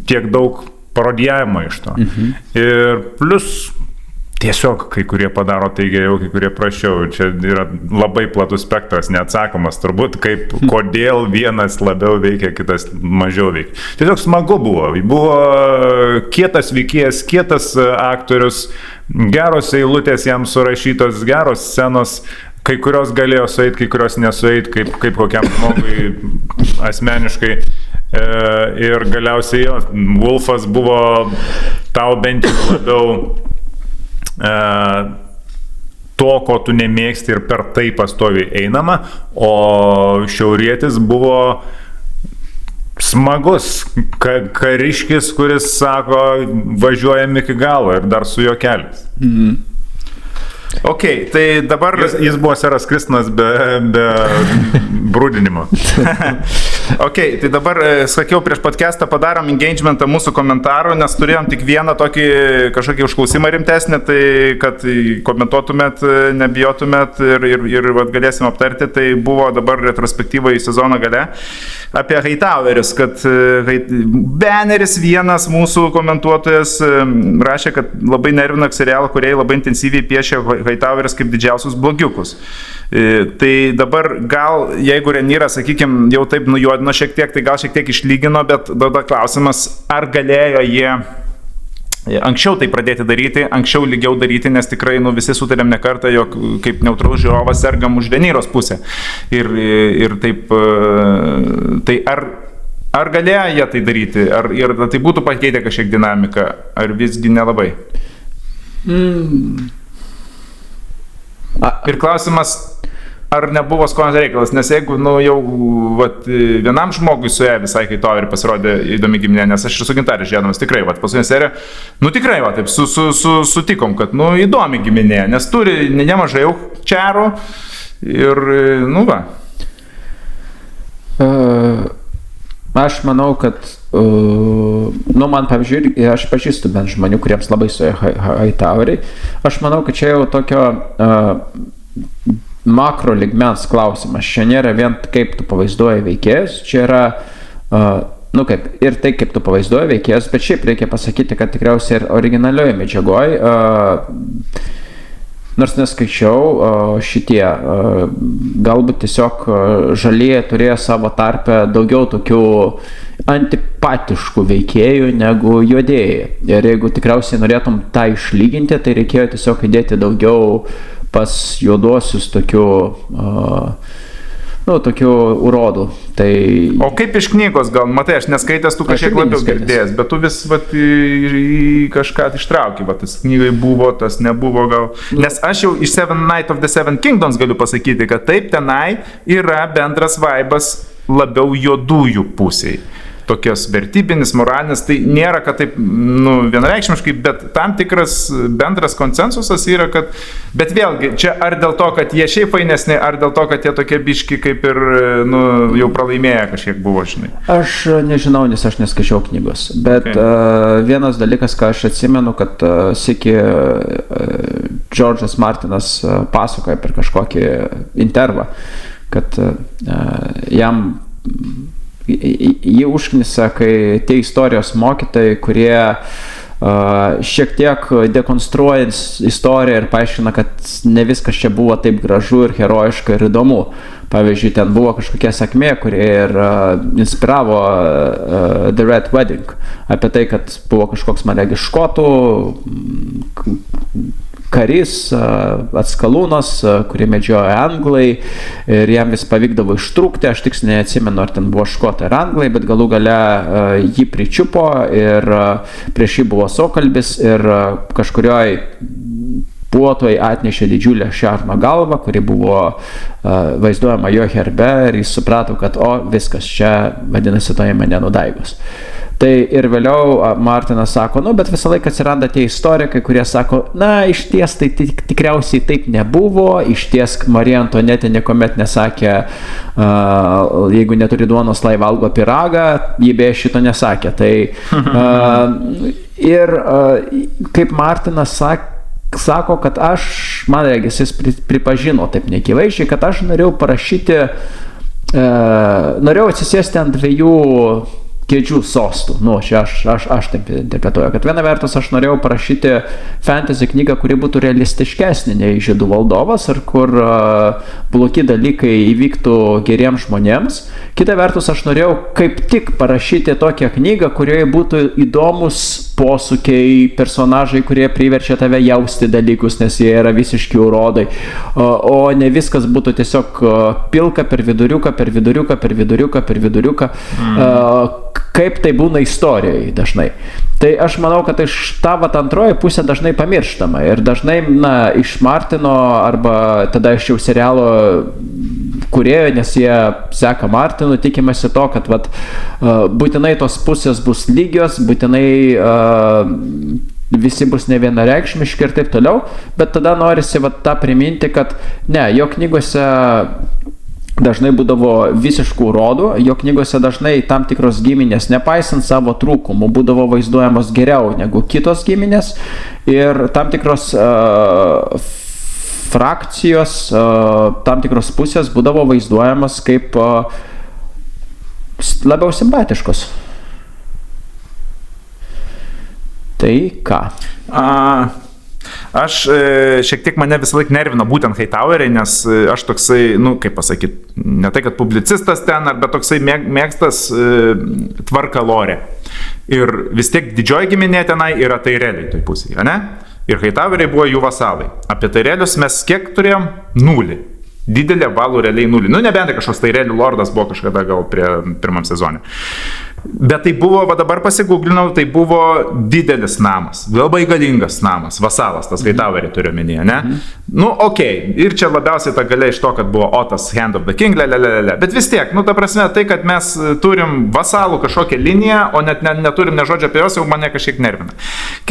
Speaker 3: tiek daug parodijavimo iš to. Ir plus tiesiog kai kurie padaro tai geriau, kai kurie prašiau. Čia yra labai platus spektras, neatsakomas turbūt, kodėl vienas labiau veikia, kitas mažiau veikia. Tiesiog smagu buvo. Buvo kietas veikėjas, kietas aktorius, geros eilutės jam surašytos, geros scenos, kai kurios galėjo sueit, kai kurios nesueit, kaip kokiam žmogui asmeniškai. Ir galiausiai Wolfas buvo tau bent jau labiau to, ko tu nemėgsti ir per tai pastoviai einama, o šiaurietis buvo smagus kariškis, kuris sako, važiuojam iki galo ir dar su juokeliais.
Speaker 1: Ok, tai dabar...
Speaker 3: Jis buvo seras Kristinas be brūdinimo.
Speaker 1: Ok, tai dabar, sakiau, prieš podcastą padarom engagementą mūsų komentarų, nes turėjom tik vieną tokį kažkokį užklausimą rimtesnį, tai kad komentuotumėt, nebijotumėt ir galėsim aptarti. Tai buvo dabar retrospektyva į sezono gale apie Hightoweris, kad Banneris vienas mūsų komentuotojas rašė, kad labai nervina serialą, kurie labai intensyviai piešia Hightoweris kaip didžiausius blogiukus. Tai dabar gal, jeigu Renyras, sakykime, jau taip nujuodino šiek tiek, tai gal šiek tiek išlygino, bet tada klausimas, ar galėjo jie anksčiau tai pradėti daryti, anksčiau lygiau daryti, nes tikrai visi sutarėm ne kartą, jog kaip neutralus žiūrovas sergam už Renyros pusę. Ir taip, tai ar galėjo jie tai daryti, ir tai būtų pakeitę kažkiek dinamiką, ar visgi nelabai? Ir klausimas, ar nebuvo skonio reikalas, nes jeigu jau vienam žmogui su visai Hightowerį pasirodė įdomi giminė, nes aš ir su Gintarė žiūrėdamas tikrai, paskutinė serija, tikrai, taip, sutikom, kad, įdomi giminė, nes turi nemažai jau čerų ir,
Speaker 2: Aš manau, kad, man pavyzdžiui, aš pažįstu bent žmonių, kuriems labai suėjo Hightoweriai. Aš manau, kad čia jau tokio makro ligmens klausimas. Čia nėra vien kaip tu pavaizduoji veikėjas, čia yra, ir tai kaip tu pavaizduoji veikėjas, bet šiaip reikia pasakyti, kad tikriausiai ir originalioje medžiagoje, nors neskaičiau, šitie galbūt tiesiog žalieji turėjo savo tarpe daugiau tokių antipatiškų veikėjų negu juodėjai. Ir jeigu tikriausiai norėtum tą išlyginti, tai reikėjo tiesiog įdėti daugiau pas juoduosius tokių urodų. Tai...
Speaker 1: O kaip iš knygos gal, matai, aš neskaitęs, tu kažkiek labiau girdėjęs, bet tu vis kažką ištrauki, tas knygai buvo, tas nebuvo gal. Nes aš jau iš Seven Night of the Seven Kingdoms galiu pasakyti, kad taip tenai yra bendras vaibas labiau juodųjų pusiai. Tokios vertybinis, moralinis, tai nėra, kad taip, vienareikšmiškai, bet tam tikras bendras konsensusas yra, kad, bet vėlgi, čia ar dėl to, kad jie šiaip fainesni, ar dėl to, kad jie tokie biški kaip ir, jau pralaimėję kažkiek buvo, žinai.
Speaker 2: Aš nežinau, nes aš neskaičiau knygos, bet vienas dalykas, ką aš atsimenu, kad sykį George'as Martinas pasakoja per kažkokį intervą, kad jam jį užknisa, kai tie istorijos mokytojai, kurie šiek tiek dekonstruoja istoriją ir paaiškina, kad ne viskas čia buvo taip gražu ir herojiška ir įdomu. Pavyzdžiui, ten buvo kažkokia sakmė, kuri ir inspiravo The Red Wedding. Apie tai, kad buvo kažkoks man regis škotų karys, Atskalūnas, kurį medžiojo anglai ir jam vis pavykdavo ištrūkti, aš tiksliai neatsimenu, ar ten buvo škotai ar anglai, bet galų gale jį pričiupo ir prieš jį buvo sokalbis ir kažkurioj puotoj atnešė didžiulę šerno galvą, kuri buvo vaizduojama jo herbe ir jis suprato, kad viskas čia vadinasi toje mane nudaigos. Tai ir vėliau Martinas sako, bet visą laiką atsiranda tie istorikai, kurie sako, iš ties tai tikriausiai taip nebuvo, iš ties Marija Antonetė niekuomet nesakė, jeigu neturi duonos, lai valgo pyragą, jį beje šito nesakė. Tai ir kaip Martinas sako, kad man regis, jis pripažino taip nekivaizdžiai, kad aš norėjau parašyti, norėjau atsisėsti ant dviejų kėdžių sostų. Čia aš taip interpretuoju, kad viena vertus aš norėjau parašyti fantasy knygą, kuri būtų realistiškesnė nei Žydų valdovas ir kur blogi dalykai įvyktų geriems žmonėms. Kita vertus aš norėjau kaip tik parašyti tokią knygą, kurioje būtų įdomus posūkiai, personažai, kurie priverčia tave jausti dalykus, nes jie yra visiški urodai, o ne viskas būtų tiesiog pilka per viduriuką, per viduriuką, per viduriuką, per viduriuką, kaip tai būna istorijai dažnai. Tai aš manau, kad ta antroji pusė dažnai pamirštama ir dažnai iš Martino arba tada iš jau serialo kūrėjo, nes jie seka Martinu, tikimasi to, kad būtinai tos pusės bus lygios, būtinai visi bus nevienareikšmiški ir taip toliau, bet tada norisi tą priminti, kad jo knygose dažnai būdavo visiškų rodų, jo knygose dažnai tam tikros giminės, nepaisant savo trūkumų, būdavo vaizduojamos geriau negu kitos giminės ir tam tikros frakcijos, tam tikros pusės būdavo vaizduojamos kaip labiau simpatiškos. Tai ką?
Speaker 1: Aš šiek tiek mane visą laiką nervino būtent heitaueriai, nes aš toksai, kaip pasakyti, ne tai, kad publicistas ten, bet toksai mėgstas tvarkalorė. Ir vis tiek didžioji giminė tenai yra taireliai toj pusėje, ne? Ir heitaueriai buvo jų vasalai. Apie tairelius mes kiek turėjom? 0. Didelė valų realiai 0. Nebent kažkoks tairelių lordas buvo kažkada gal prie pirmam sezone. Bet tai buvo, dabar pasigūglinau, tai buvo didelis namas, labai galingas namas, vasalas, tas heitauerį turiu omenyje, ne? Okei, ir čia labiausiai ta galia iš to, kad buvo Otas, Hand of the King, bet vis tiek, ta prasme, tai, kad mes turim vasalų kažkokią liniją, o net neturim ne žodžio apie jos, jau mane kažkiek nervina.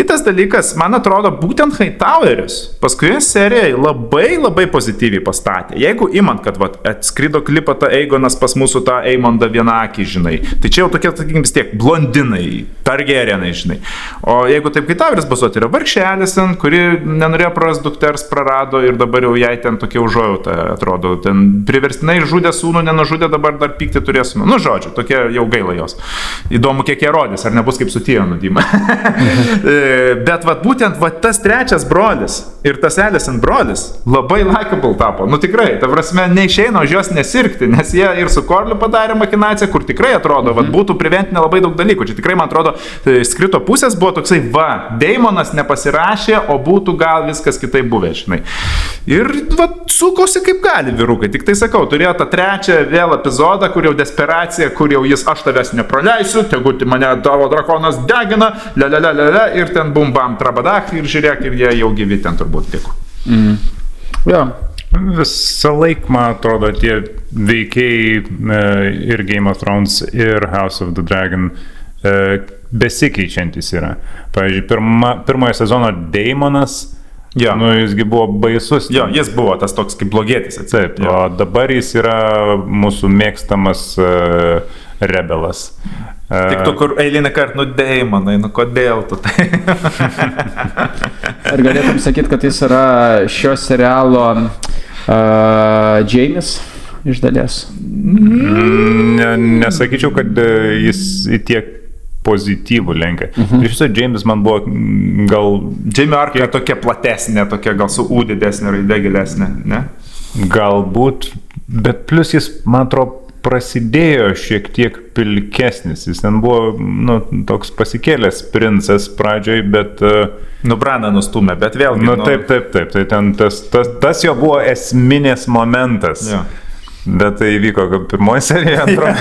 Speaker 1: Kitas dalykas, man atrodo, būtent heitauerius paskui serijai labai pozityviai pastatė. Jeigu imant, kad atskrido klipą tą Eigonas pas mūsų tą Eimondą vienakį, žinai, tai čia jau tokie, vis tiek, blondinai, Targaryenai, žinai. O jeigu taip heitaueris basuoti, yra vargšelis, kuri nenorėjo praras dukters, prarado ir dabar jau jai ten tokia užuojauta atrodo. Ten priverstinai žudė sūnų, nenužudė, dabar dar pykti turės sūnų. Žodžiu, tokia jau gaila jos. Įdomu, kiek jie rodys, ar nebus kaip su Tyrionu Dyma. Bet būtent tas trečias brolis ir tas Alicent brolis labai likable tapo. Tikrai, ta prasme, neišeina už jos nesirgti, nes jie ir su Corliu padarė machinaciją, kur tikrai atrodo, būtų priventinę labai daug dalykų. Čia tikrai, man atrodo, skrito pusės buvo toksai, Daemonas nepasirašė, o būtų gal viskas kitaip buvę, žinai. Ir sukosi kaip gali vyrukai. Tik tai sakau, turėjo tą trečią vėl epizodą, kur jau desperacija, kur jau jis, aš tavęs nepraleisiu, tegu mane tavo drakonas degina, ir ten bum bam trabadach, ir žiūrėk, ir jie jau gyvi ten turbūt liko.
Speaker 3: Visą laiką, man atrodo, tie veikiai ir Game of Thrones, ir House of the Dragon besikeičiantis yra. Pavyzdžiui, pirmojo sezono Daemonas, jisgi buvo baisus.
Speaker 1: Jis buvo tas toks kaip blogietis.
Speaker 3: Taip, o dabar jis yra mūsų mėgstamas rebelas.
Speaker 1: Tik tu, kur eilinį kartą, Daemonai, kodėl tu tai?
Speaker 2: Ar galėtum sakyti, kad jis yra šio serialo Jaimis? iš dalies.
Speaker 3: Nesakyčiau, kad jis į tiek pozityvų lenkia. Iš viso James man buvo gal...
Speaker 1: Jamie arka tokia platesnė, tokia gal su U didesnė raidė gilesnė, ne?
Speaker 3: Galbūt, bet plus jis, man atrodo, prasidėjo šiek tiek pilkesnis. Jis ten buvo, toks pasikėlęs princas pradžioj, bet...
Speaker 1: Braną nustumė, bet vėlgi...
Speaker 3: Taip. Tai ten tas jo buvo esminės momentas.
Speaker 1: Jo.
Speaker 3: Bet tai vyko pirmoji serija, antroji.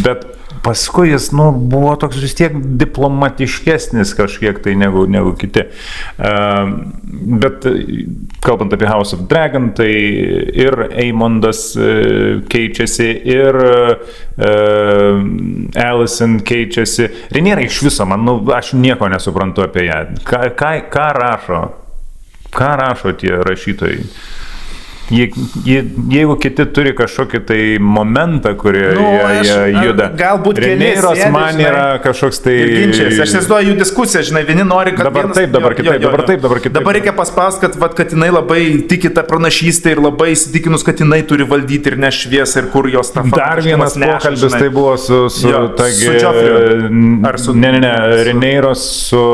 Speaker 3: Bet paskui jis, buvo toks vis tiek diplomatiškesnis kažkiek tai negu kiti. Bet kalbant apie House of Dragon, tai ir Aemondas keičiasi, ir Alicent keičiasi. Rhaenyra iš viso, aš nieko nesuprantu apie ją. Ką rašo? Ką rašo tie rašytojai? Jeigu kiti turi kažkokį tai momentą, kurį jie juda.
Speaker 1: Galbūt
Speaker 3: Rhaenyros man yra kažkoks tai...
Speaker 1: Ginčiais. Aš nesuoju jų diskusiją, žinai, vieni nori, kad...
Speaker 3: Dabar taip, dabar kitaip.
Speaker 1: Dabar reikia paspaust, kad jinai labai tiki tą pranašystę ir labai įsitikinus, kad jinai turi valdyti ir nešviesą ir kur jos tą...
Speaker 3: Dar vienas pokalbis tai buvo su
Speaker 1: Joffriu. Ar su...
Speaker 3: Ne, Rhaenyros su...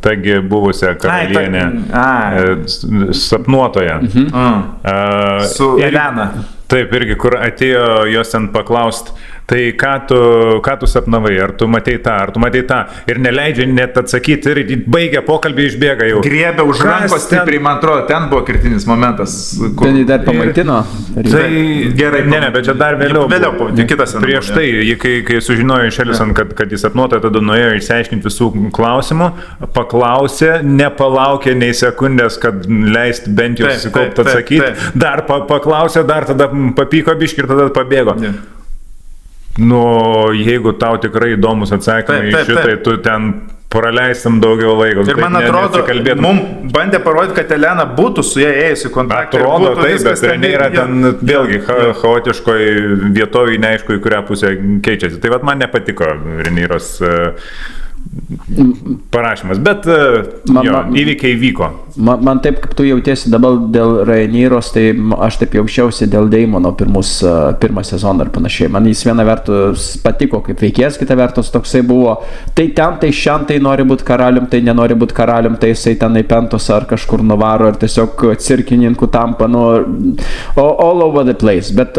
Speaker 3: Tagi buvusią karalienę sapnuotoją.
Speaker 1: Su Elena.
Speaker 3: Taip, irgi, kur atėjo jos ten paklaust, tai ką tu sapnavai, ar tu matei tą, ir neleidžia net atsakyti, ir baigia pokalbį, išbėga jau.
Speaker 1: Griebė už rankos stipriai, man atrodo, ten buvo kritinis momentas.
Speaker 2: Ten jį dar pamaitino?
Speaker 3: Tai gerai. Ne, bet čia dar vėliau.
Speaker 1: Kitas.
Speaker 3: Prieš tai, kai sužinojo iš Alicent, kad jis sapnuotoja, tada nuėjo išsiaiškinti visų klausimų, paklausė, nepalaukė nei sekundės, kad leist bent jau susikaupti atsakyti, dar paklausė, dar tada papyko biškį ir tada pabėgo. Jeigu tau tikrai įdomus atsakymai šitai, tu ten praleistum daugiau laiko.
Speaker 1: Ir man atrodo, mums bandė parodyti, kad Elena būtų su ją ėjusi kontaktą.
Speaker 3: Atrodo taip, bet Rhaenyra ten vėlgi chaotiškoj vietovėj, neaišku, į kurią pusę keičiasi. Tai man nepatiko Rhaenyros parašymas, bet įvykiai vyko.
Speaker 2: Man taip, kaip tu jautiesi dabar dėl Rhaenyros, tai aš taip jaučiausi dėl Daemono pirmą sezoną ar panašiai. Man jis viena vertus patiko kaip veikėjas, kita vertus toksai buvo, tai ten, tai šiandien, tai nori būti karalium, tai nenori būti karalium, tai jisai ten į pentus ar kažkur nuvaro ir tiesiog cirkininku tampa, all over the place. Bet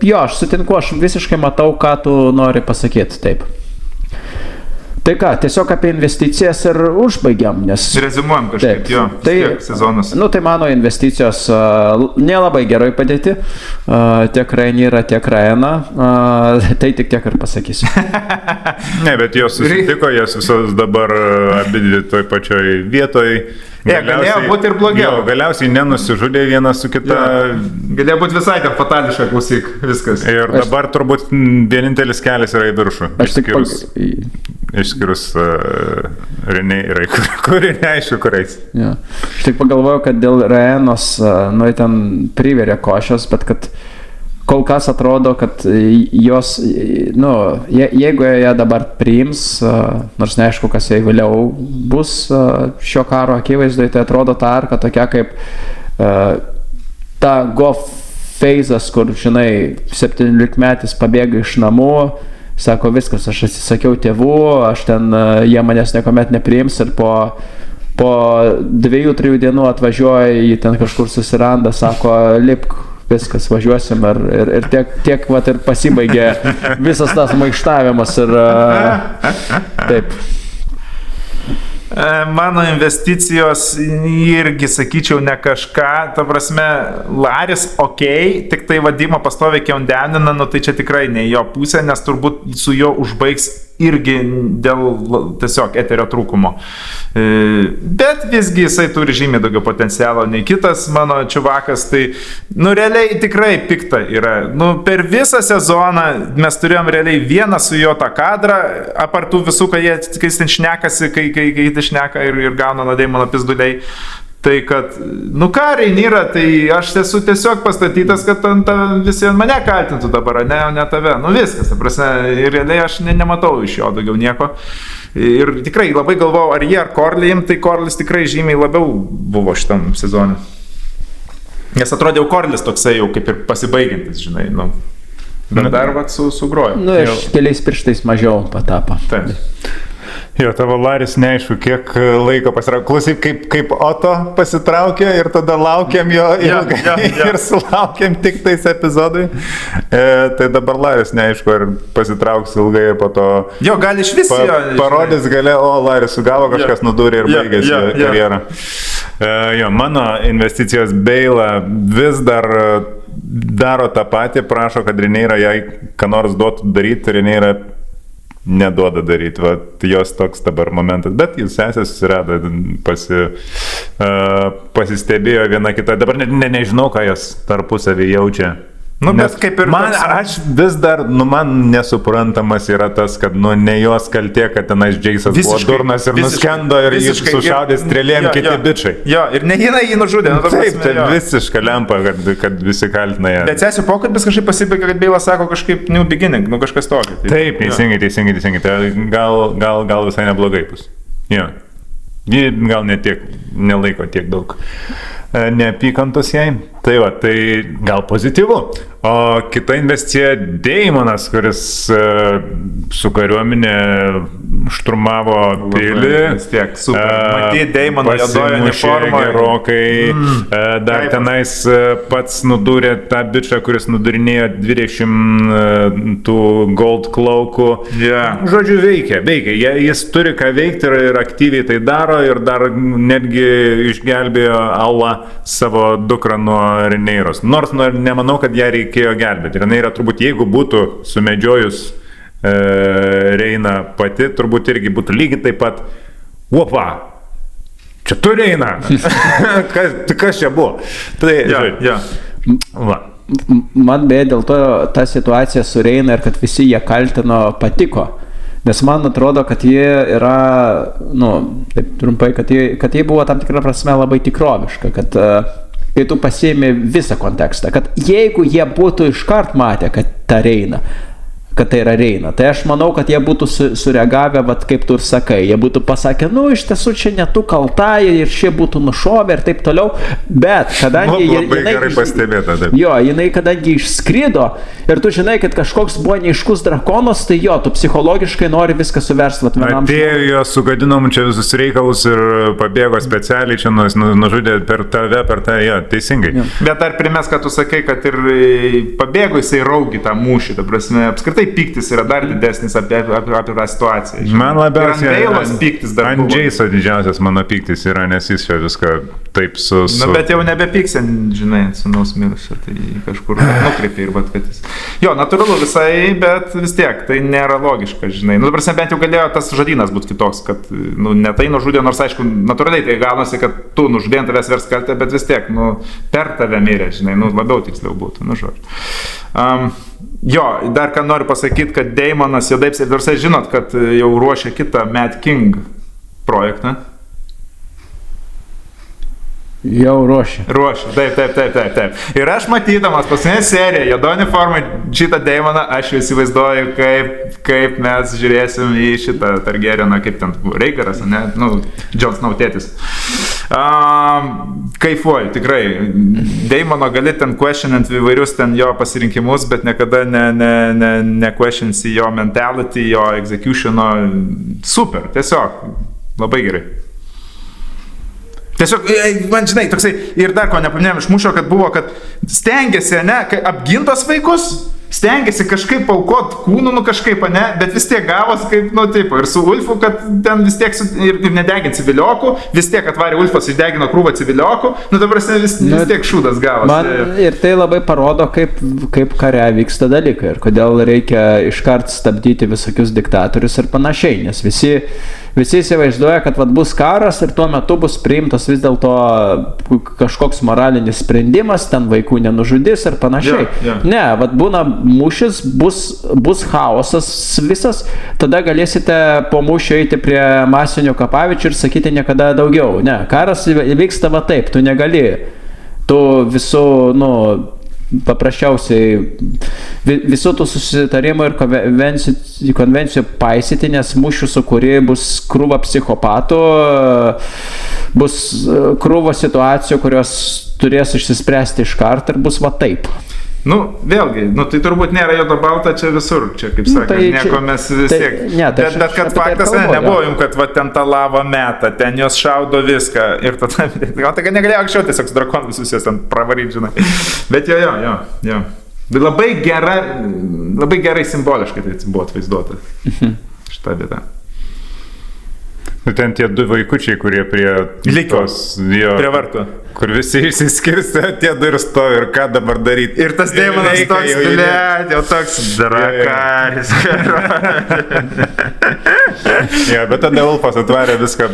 Speaker 2: jo, aš sutinku, aš visiškai matau, ką tu nori pasakyti, taip. Tai ką, tiesiog apie investicijas ir užbaigiam, nes...
Speaker 1: Rezimuojam kažkaip, jo, sezonas.
Speaker 2: Tai mano investicijos nelabai gerai padėti, tiek Rhaenyra, tiek Rhaena, tai tik tiek ir pasakysiu.
Speaker 3: Ne, bet jos susitiko, jas visos dabar abidvi toj pačioj vietoj.
Speaker 1: Galėjo būti ir blogiau.
Speaker 3: Jo, galiausiai nenusižudė viena su kita.
Speaker 1: Galėjo būti visai ten fatališka, klausyk, viskas.
Speaker 3: Ir dabar turbūt vienintelis kelias yra į viršų. Išskyrus Rhaenyrai, kuri neaišku kuriais.
Speaker 2: Ja. Aš tik pagalvojau, kad dėl Rhaenos, ten priverė košės, bet kad kol kas atrodo, kad jos, jeigu ją dabar priims, nors neaišku, kas jai vėliau bus šio karo akivaizdoje, tai atrodo ta arka tokia kaip ta Goff feizas, kur, 17-metis pabėga iš namų, sako viskas, aš atsisakiau tėvų, jie manęs niekuomet nepriims ir po 2-3 dienų atvažiuoja, jį ten kažkur susiranda, sako, lipk, viskas, važiuosim ir tiek vat ir pasibaigė visas tas maištavimas ir taip.
Speaker 1: Mano investicijos irgi, sakyčiau, ne kažką, ta prasme, Laris tik tai Vadimą pastoviai keundenina, tai čia tikrai ne jo pusė, nes turbūt su juo užbaigs irgi dėl tiesiog eterio trūkumo. Bet visgi jisai turi žymiai daugiau potencialo nei kitas mano čiuvakas, tai, realiai tikrai pikta yra. Per visą sezoną mes turėjom realiai vieną su jo tą kadrą, apartų visų, kai jis ten šnekasi, kai šneka ir gauna nuo Daemono pizduliai. Tai kad, nu ką, Reinyra, tai aš esu tiesiog pastatytas, kad visi ant mane kaltintų dabar, ne tave. Nu viskas, ta prasme, ir realiai aš nematau iš jo daugiau nieko. Ir tikrai labai galvojau, ar jie ar Corley, tai Corleys tikrai žymiai labiau buvo šitam sezone. Nes atrodė jau Corleys toksai jau kaip ir pasibaigiantis, žinai, nu. Bet dar vat sugrojo.
Speaker 2: Nu, iš keliais pirštais mažiau patapo.
Speaker 1: Taip.
Speaker 3: Jo, tavo Laris neaišku, kiek laiko pasitraukė. Klausyk, kaip Oto pasitraukė ir tada laukiam jo ilgai ir sulaukiam tik tais epizodui. Tai dabar Laris neaišku, ar pasitrauks ilgai ir po to...
Speaker 1: Jo, gali iš vis
Speaker 3: parodys gale, o Laris sugavo, kažkas nudūrė ir baigėsi karjerą. Jo, mano investicijos Bale vis dar daro tą patį, prašo, kad Reinyra jai ką nors duotų daryti, Reinyra neduoda daryti, va, jos toks dabar momentas, bet jis sesės susirado, pasistebėjo viena kita, dabar nežinau, ką jos tarpusavį jaučia.
Speaker 1: Nu, bet kaip ir
Speaker 3: aš vis dar, man nesuprantamas yra tas, kad ne jos kaltė, kad tenais Džeisas buvo durnas ir nuskendo ir jis sušaudė strėlėm kiti bičiai.
Speaker 1: Jo, ir ne jinai jį nužudė. Nu,
Speaker 3: taip, tai visiška lempa, kad visi kaltina ją.
Speaker 1: Bet sesijų pokalbis kažkaip pasibaigė, kad Beilas sako kažkaip new beginning, nu kažkas tokio.
Speaker 3: Taip, teisingai. Tai gal visai neblogai bus. Jo. Ji gal nelaiko tiek daug neapykantos jai. Tai va, tai gal pozityvu. O kita investicija Damonas, kuris su kariuomenė šturmavo pilį.
Speaker 1: Vis tiek, super. Matyti Damono juodojo uniformą.
Speaker 3: Gerokai. Dar tenais pats nudūrė tą bičą, kuris nudurinėjo 20 tų gold klaukų.
Speaker 1: Yeah.
Speaker 3: Žodžiu, veikia. Jis turi ką veikti ir aktyviai tai daro ir dar netgi išgelbėjo Aulą savo dukrą nuo Reineiros. Nors nemanau, kad ją reikėjo gelbėti. Reneira turbūt, jeigu būtų sumedžiojus Reiną pati, turbūt irgi būtų lygiai taip pat. Opa! Čia tu Reina! kas čia buvo? Tai, va.
Speaker 2: Man beje dėl to ta situacija su Reina ir kad visi jie kaltino patiko. Nes man atrodo, kad jie yra, taip trumpai, kad jie buvo tam tikrą prasme labai tikroviška, kad kai tu pasiėmė visą kontekstą, kad jeigu jie būtų iškart matę, kad ta Reina, kad tai yra Reina, tai aš manau, kad jie būtų sureagavę, vat, kaip tu ir sakai, jie būtų pasakę, iš tiesų čia ne tu kalta ir šie būtų nušovę ir taip toliau, bet kadangi
Speaker 3: labai gerai pastebėta, taip.
Speaker 2: Jo, jinai kadangi išskrido ir tu žinai, kad kažkoks buvo neiškus drakonas, tai jo, tu psichologiškai nori viską suversti vat vienam.
Speaker 3: Atėjo jo, sugadinom čia visus reikalus ir pabėgo specialiai čia nužudė per tave, jo, teisingai. Jo.
Speaker 1: Bet ar primės, kad tu sakai, kad ir pabėgo jisai raugi tą mūšį, ta prasme, apskritai piktis yra dar didesnis apie tą situaciją.
Speaker 3: Man labiausiai
Speaker 1: ant
Speaker 3: Džeiso didžiausias mano piktis yra, nes jis čia viską taip su...
Speaker 1: Bet jau nebepyksia, žinai, sūnaus mirusio, tai kažkur nukreipia ir vat, kad jis... Jo, natūralu visai, bet vis tiek, tai nėra logiška, žinai. Prasme, bent jau galėjo tas žodynas būti kitoks, kad, ne tai nužudė, nors aišku, natūraliai tai gaunasi, kad tu nužudė ant tavęs vers kaltę, bet vis tiek, per tave mirė, žinai, labiau tiksliau būtų, žodžiu. Jo, dar ką noriu pasakyti, kad Damonas jau taip ir žinot, kad jau ruošia kitą Mad King projektą.
Speaker 2: Jau ruošia.
Speaker 1: Taip. Ir aš matydamas paskutinę seriją, juodo uniformą, šitą Damoną, aš jau įsivaizduoju, kaip mes žiūrėsim į šitą Targaryeną, kaip ten buvo Rhaegaras, ne? Jon Snow tėtis. Kaifuoju, tikrai. Damono gali ten questionint įvairius ten jo pasirinkimus, bet niekada ne questionsi jo mentality, jo executiono. Super, tiesiog. Labai gerai. Tiesiog, man žinai, toksai, ir dar ko nepaminėjom iš mūšio, kad buvo, kad stengiasi, apgintos vaikus, stengiasi kažkaip aukot kūnų, kažkaip, bet vis tiek gavos kaip, taip, ir su Ulfu, kad ten vis tiek, ir nedegint civiliokų, vis tiek atvarė Ulfas, išdegino krūvą civiliokų, dabar vis tiek šūdas gavos.
Speaker 2: Man ir tai labai parodo, kaip kare vyksta dalykai ir kodėl reikia iškart stabdyti visokius diktatorius ir panašiai, nes visi įsivaizduoja, kad bus karas ir tuo metu bus priimtas vis dėlto kažkoks moralinis sprendimas, ten vaikų nenužudys ir panašiai.
Speaker 1: Yeah.
Speaker 2: Ne, būna mūšis, bus chaosas visas, tada galėsite po mūšio eiti prie masinių kapavičių ir sakyti niekada daugiau. Ne, karas vyksta va taip, tu negali. Tu visų, paprasčiausiai visų tų susitarimų ir konvencijų paisyti, nes mūšių sukūri bus krūva psichopatų, bus krūva situacijų, kurios turės išsispręsti iš karto ir bus va taip.
Speaker 1: Vėlgi, tai turbūt nėra juodo balta čia visur, čia kaip sakant, nieko mes vis tiek. Bet kad faktas nebuvo jums, kad va ten tą lavą meta, ten jos šaudo viską ir tada, gal tai negalėjo anksčiau tiesiog su drakonu visus jas ten pravaryti, žinai. Bet jo. Labai gerai simboliškai tai buvo atvaizduota šitą vietą.
Speaker 3: Ten tie du vaikučiai, kurie prie
Speaker 1: prie vartų.
Speaker 3: Kur visi išsiskirsta, tie du ir stovi, ir ką dabar daryti.
Speaker 1: Ir tas Deimonas toks, jau toks drakaris.
Speaker 3: Bet tada Ulfas atvarė viską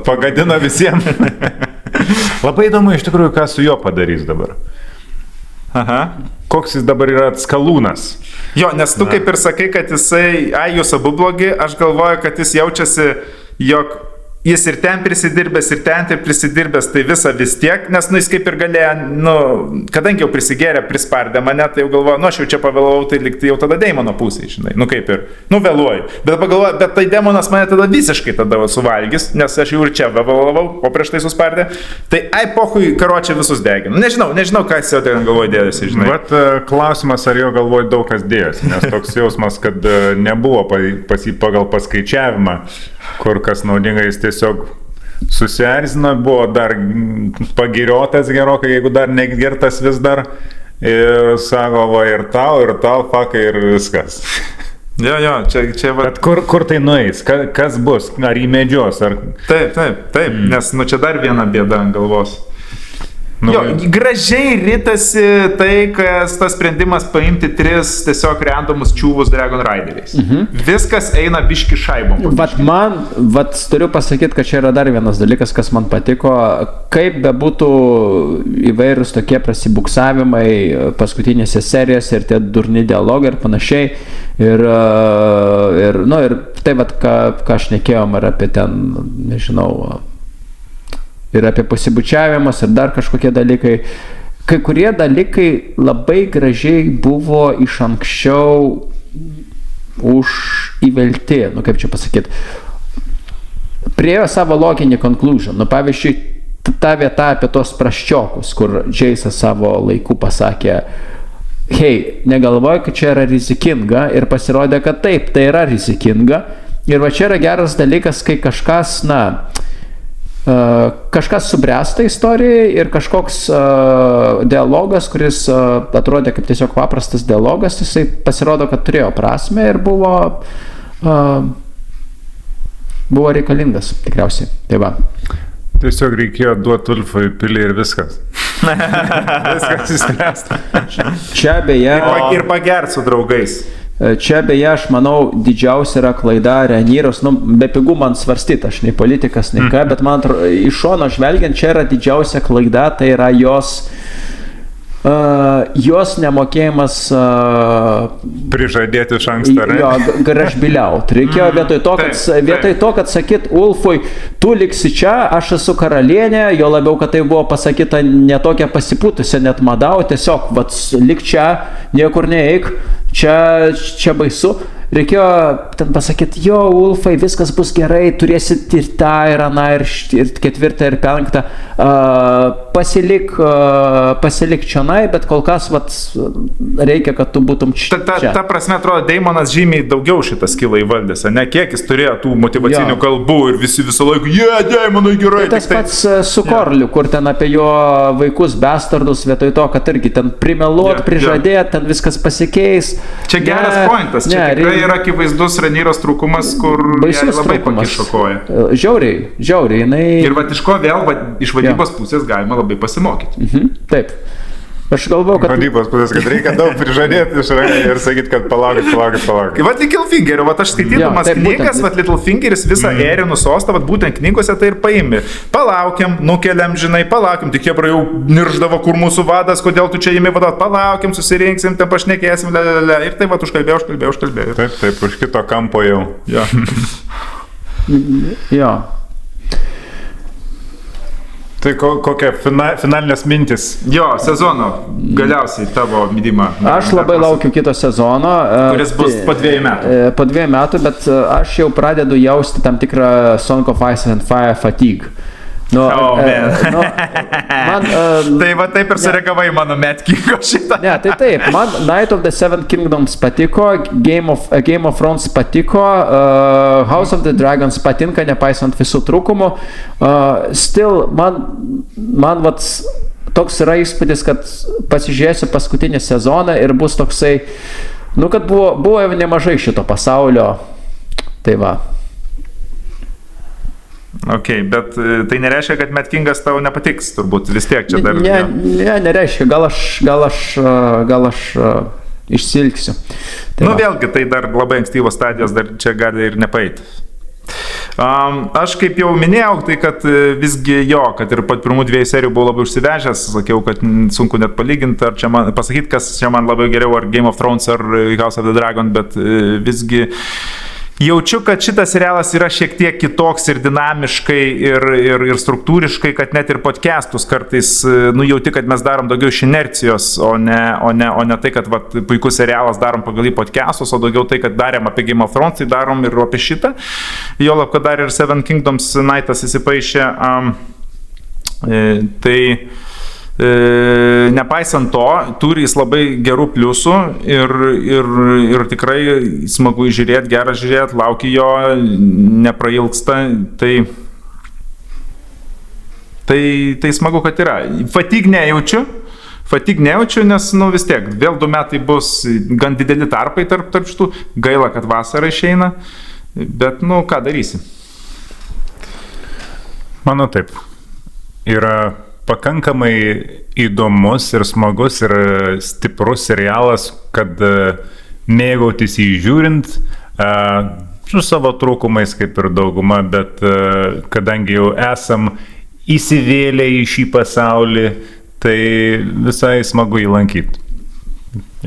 Speaker 3: pagadino visiems. Labai įdomu iš tikrųjų, ką su juo padarys dabar.
Speaker 1: Aha.
Speaker 3: Koks jis dabar yra atskalūnas.
Speaker 1: Jo, nes tu kaip ir sakai, kad jisai, jūs abu blogi, aš galvoju, kad jis jaučiasi, jog jis ir ten prisidirbęs, ir ten prisidirbęs, tai visa vis tiek, nes jis kaip ir galėjo, kadangi jau prisigėrė, prispardė mane, tai jau galvoju, aš jau čia pavėlavau, tai likti jau tada Deimono pusėje, žinai, kaip ir, vėluoju. Bet pagalvoju, bet tai Deimonas mane tada visiškai tada suvalgys, nes aš jau ir čia vėlavau, o prieš tai suspardė. Tai pochui karočią visus deginu. Nežinau, ką jis jau ten galvoja dėjosi, žinai.
Speaker 3: Bet klausimas, ar jo galvoja daug kas dėjosi, nes toks jausmas, kad nebuvo pagal paskaičiavimą, kur kas naudinga, jis tiesiog susierzino, buvo dar pagiriotas gerokai, jeigu dar negirtas vis dar, ir sako, va, ir tau, fakai, ir viskas.
Speaker 1: Jo, čia va.
Speaker 3: Bet kur tai nueis? Kas bus? Ar įmedžios? Ar...
Speaker 1: Taip, nes čia dar viena bėda ant galvos. Gražiai ritasi tai, kas tas sprendimas paimti 3 tiesiog randomus čiūvus Dragon Rideriais. Viskas eina biški šaibom.
Speaker 2: Vat turiu pasakyti, kad čia yra dar vienas dalykas, kas man patiko. Kaip bebūtų įvairūs tokie prasibuksavimai paskutinėse serijose ir tie durni dialogai ir panašiai. Ir tai vat, ką šnekėjom ir apie ten, nežinau, ir apie pasibučiavimas ir dar kažkokie dalykai. Kai kurie dalykai labai gražiai buvo iš anksčiau įvelti, kaip čia pasakyti, priėjo savo loginį conclusion. Pavyzdžiui, ta vieta apie tos prasčiokus, kur Džeisas savo laiku pasakė, hei, negalvoju, kad čia yra rizikinga, ir pasirodė, kad taip, tai yra rizikinga. Ir va čia yra geras dalykas, kai kažkas, kažkas subręsta istorijai ir kažkoks dialogas, kuris atrodė kaip tiesiog paprastas dialogas, jisai pasirodo, kad turėjo prasmę ir buvo reikalingas, tikriausiai. Tai va.
Speaker 3: Tiesiog reikėjo duoti Ulfui pilį ir viskas. Viskas įspręsta.
Speaker 2: Čia beje...
Speaker 1: Ir pagert su draugais.
Speaker 2: Čia beje, aš manau, didžiausia yra klaida Rhaenyros, be pigų man svarstyti, aš nei politikas, nei ką, bet man atrodo, iš šono žvelgiant, čia yra didžiausia klaida, tai yra jos nemokėjimas
Speaker 3: prižadėti iš anksto,
Speaker 2: jo, gražbiliaut. Reikėjo vietoj to, kad sakyt Ulfui, tu liksi čia, aš esu karalienė, jo labiau, kad tai buvo pasakyta ne tokia pasipūtusi, net madau, tiesiog, lik čia, niekur neeik, čia baisu. Reikėjo ten pasakyti, jo, Ulfai, viskas bus gerai, turėsit ir tą, ir aną, ir 4, ir 5. Pasilik čionai, bet kol kas reikia, kad tu būtum čia.
Speaker 1: Ta prasme, atrodo, Deimonas žymiai daugiau šitą skilą įvaldęs, ne? Kiek jis turėjo tų motyvacinių kalbų ir visi visą laiką, Deimonui gerai.
Speaker 2: Tas pats su Korliu, kur ten apie jo vaikus bestardus, vietoj to, kad irgi ten primeluot, prižadėt, ten viskas pasikeis.
Speaker 1: Čia geras pointas, čia tikrai yra akivaizdus Rhaenyros trūkumas, kur labai pakišo koją.
Speaker 2: Žiauriai.
Speaker 1: Ir iš ko vėl iš vadybos pusės galima labai pasimokyti.
Speaker 2: Taip. Aš galvoju, kad...
Speaker 3: Vadybos pusės, kad reikia daug prižadėti ir sakyti, kad palaukit.
Speaker 1: Vat Littlefingerio, vat aš skaitydamas
Speaker 2: Jo, taip,
Speaker 1: knygas,
Speaker 2: būtent.
Speaker 1: vat Littlefingeris visą Erinų sostą, vat būtent knygose tai ir paimi. Palaukiam, nukeliam, žinai, palaukiam, tik jie jau nirždavo, kur mūsų vadas, kodėl tu čia įmi vadovą, palaukiam, susirinksim, ten pašnekėsim, ir tai vat užkalbėjau.
Speaker 3: Taip, už kito kampo jau.
Speaker 1: Ja.
Speaker 2: Jo.
Speaker 3: Tai kokia finalinės mintis?
Speaker 1: Jo, sezono galiausiai tavo midimą.
Speaker 2: Aš labai laukiu kito sezono.
Speaker 1: Kuris bus po 2 metų.
Speaker 2: Po 2 metų, bet aš jau pradedu jausti tam tikrą Song of Ice and Fire fatigue.
Speaker 1: Tai va taip ir sureagavai mano Metkingo šitą.
Speaker 2: Ne, tai taip, man Night of the Seven Kingdoms patiko, Game of Thrones patiko, House of the Dragons patinka, nepaisant visų trūkumų. Still, man vat, toks yra įspūdis, kad pasižiūrėsiu paskutinį sezoną ir bus toksai, kad buvo jau nemažai šito pasaulio. Tai va.
Speaker 1: Ok, bet tai nereiškia, kad Metkingas tau nepatiks, turbūt vis tiek čia dar...
Speaker 2: Ne, nereiškia, gal aš išsilgsiu. Tai
Speaker 1: vėlgi, tai dar labai ankstyvos stadijos, dar čia gali ir nepaeiti. Aš kaip jau minėjau, tai kad visgi kad ir pat pirmų 2 serijų buvau labai užsivežęs, sakiau, kad sunku net palyginti, ar čia man pasakyti, kas čia man labai geriau, ar Game of Thrones, ar House of the Dragon, bet visgi jaučiu, kad šitas serialas yra šiek tiek kitoks ir dinamiškai ir struktūriškai, kad net ir podcastus kartais jauti, kad mes darom daugiau iš inercijos, o ne tai, kad puikus serialas darom pagal į podcastus, o daugiau tai, kad darėm apie Game of Thrones, tai darom ir apie šitą. Juolab, kad dar ir Seven Kingdoms Nightas įsipaišė. Nepaisant to, turi jis labai gerų pliusų ir tikrai smagu žiūrėti, geras žiūrėti, lauki jo, neprailgsta, tai smagu, kad yra. Fatigue nejaučiu, nes vis tiek, vėl 2 metai bus gan dideli tarpai tarp šitų, gaila, kad vasara išeina, bet ką darysi?
Speaker 3: Manau taip, yra pakankamai įdomus ir smagus ir stiprus serialas, kad mėgautis jį žiūrint, su savo trūkumais kaip ir dauguma, bet kadangi jau esam įsivėlę į šį pasaulį, tai visai smagu jį lankyti.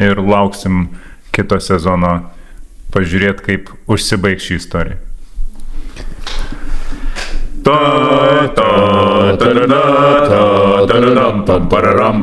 Speaker 3: Ir lauksim kito sezono pažiūrėti, kaip užsibaigs šį istoriją.
Speaker 1: Pararam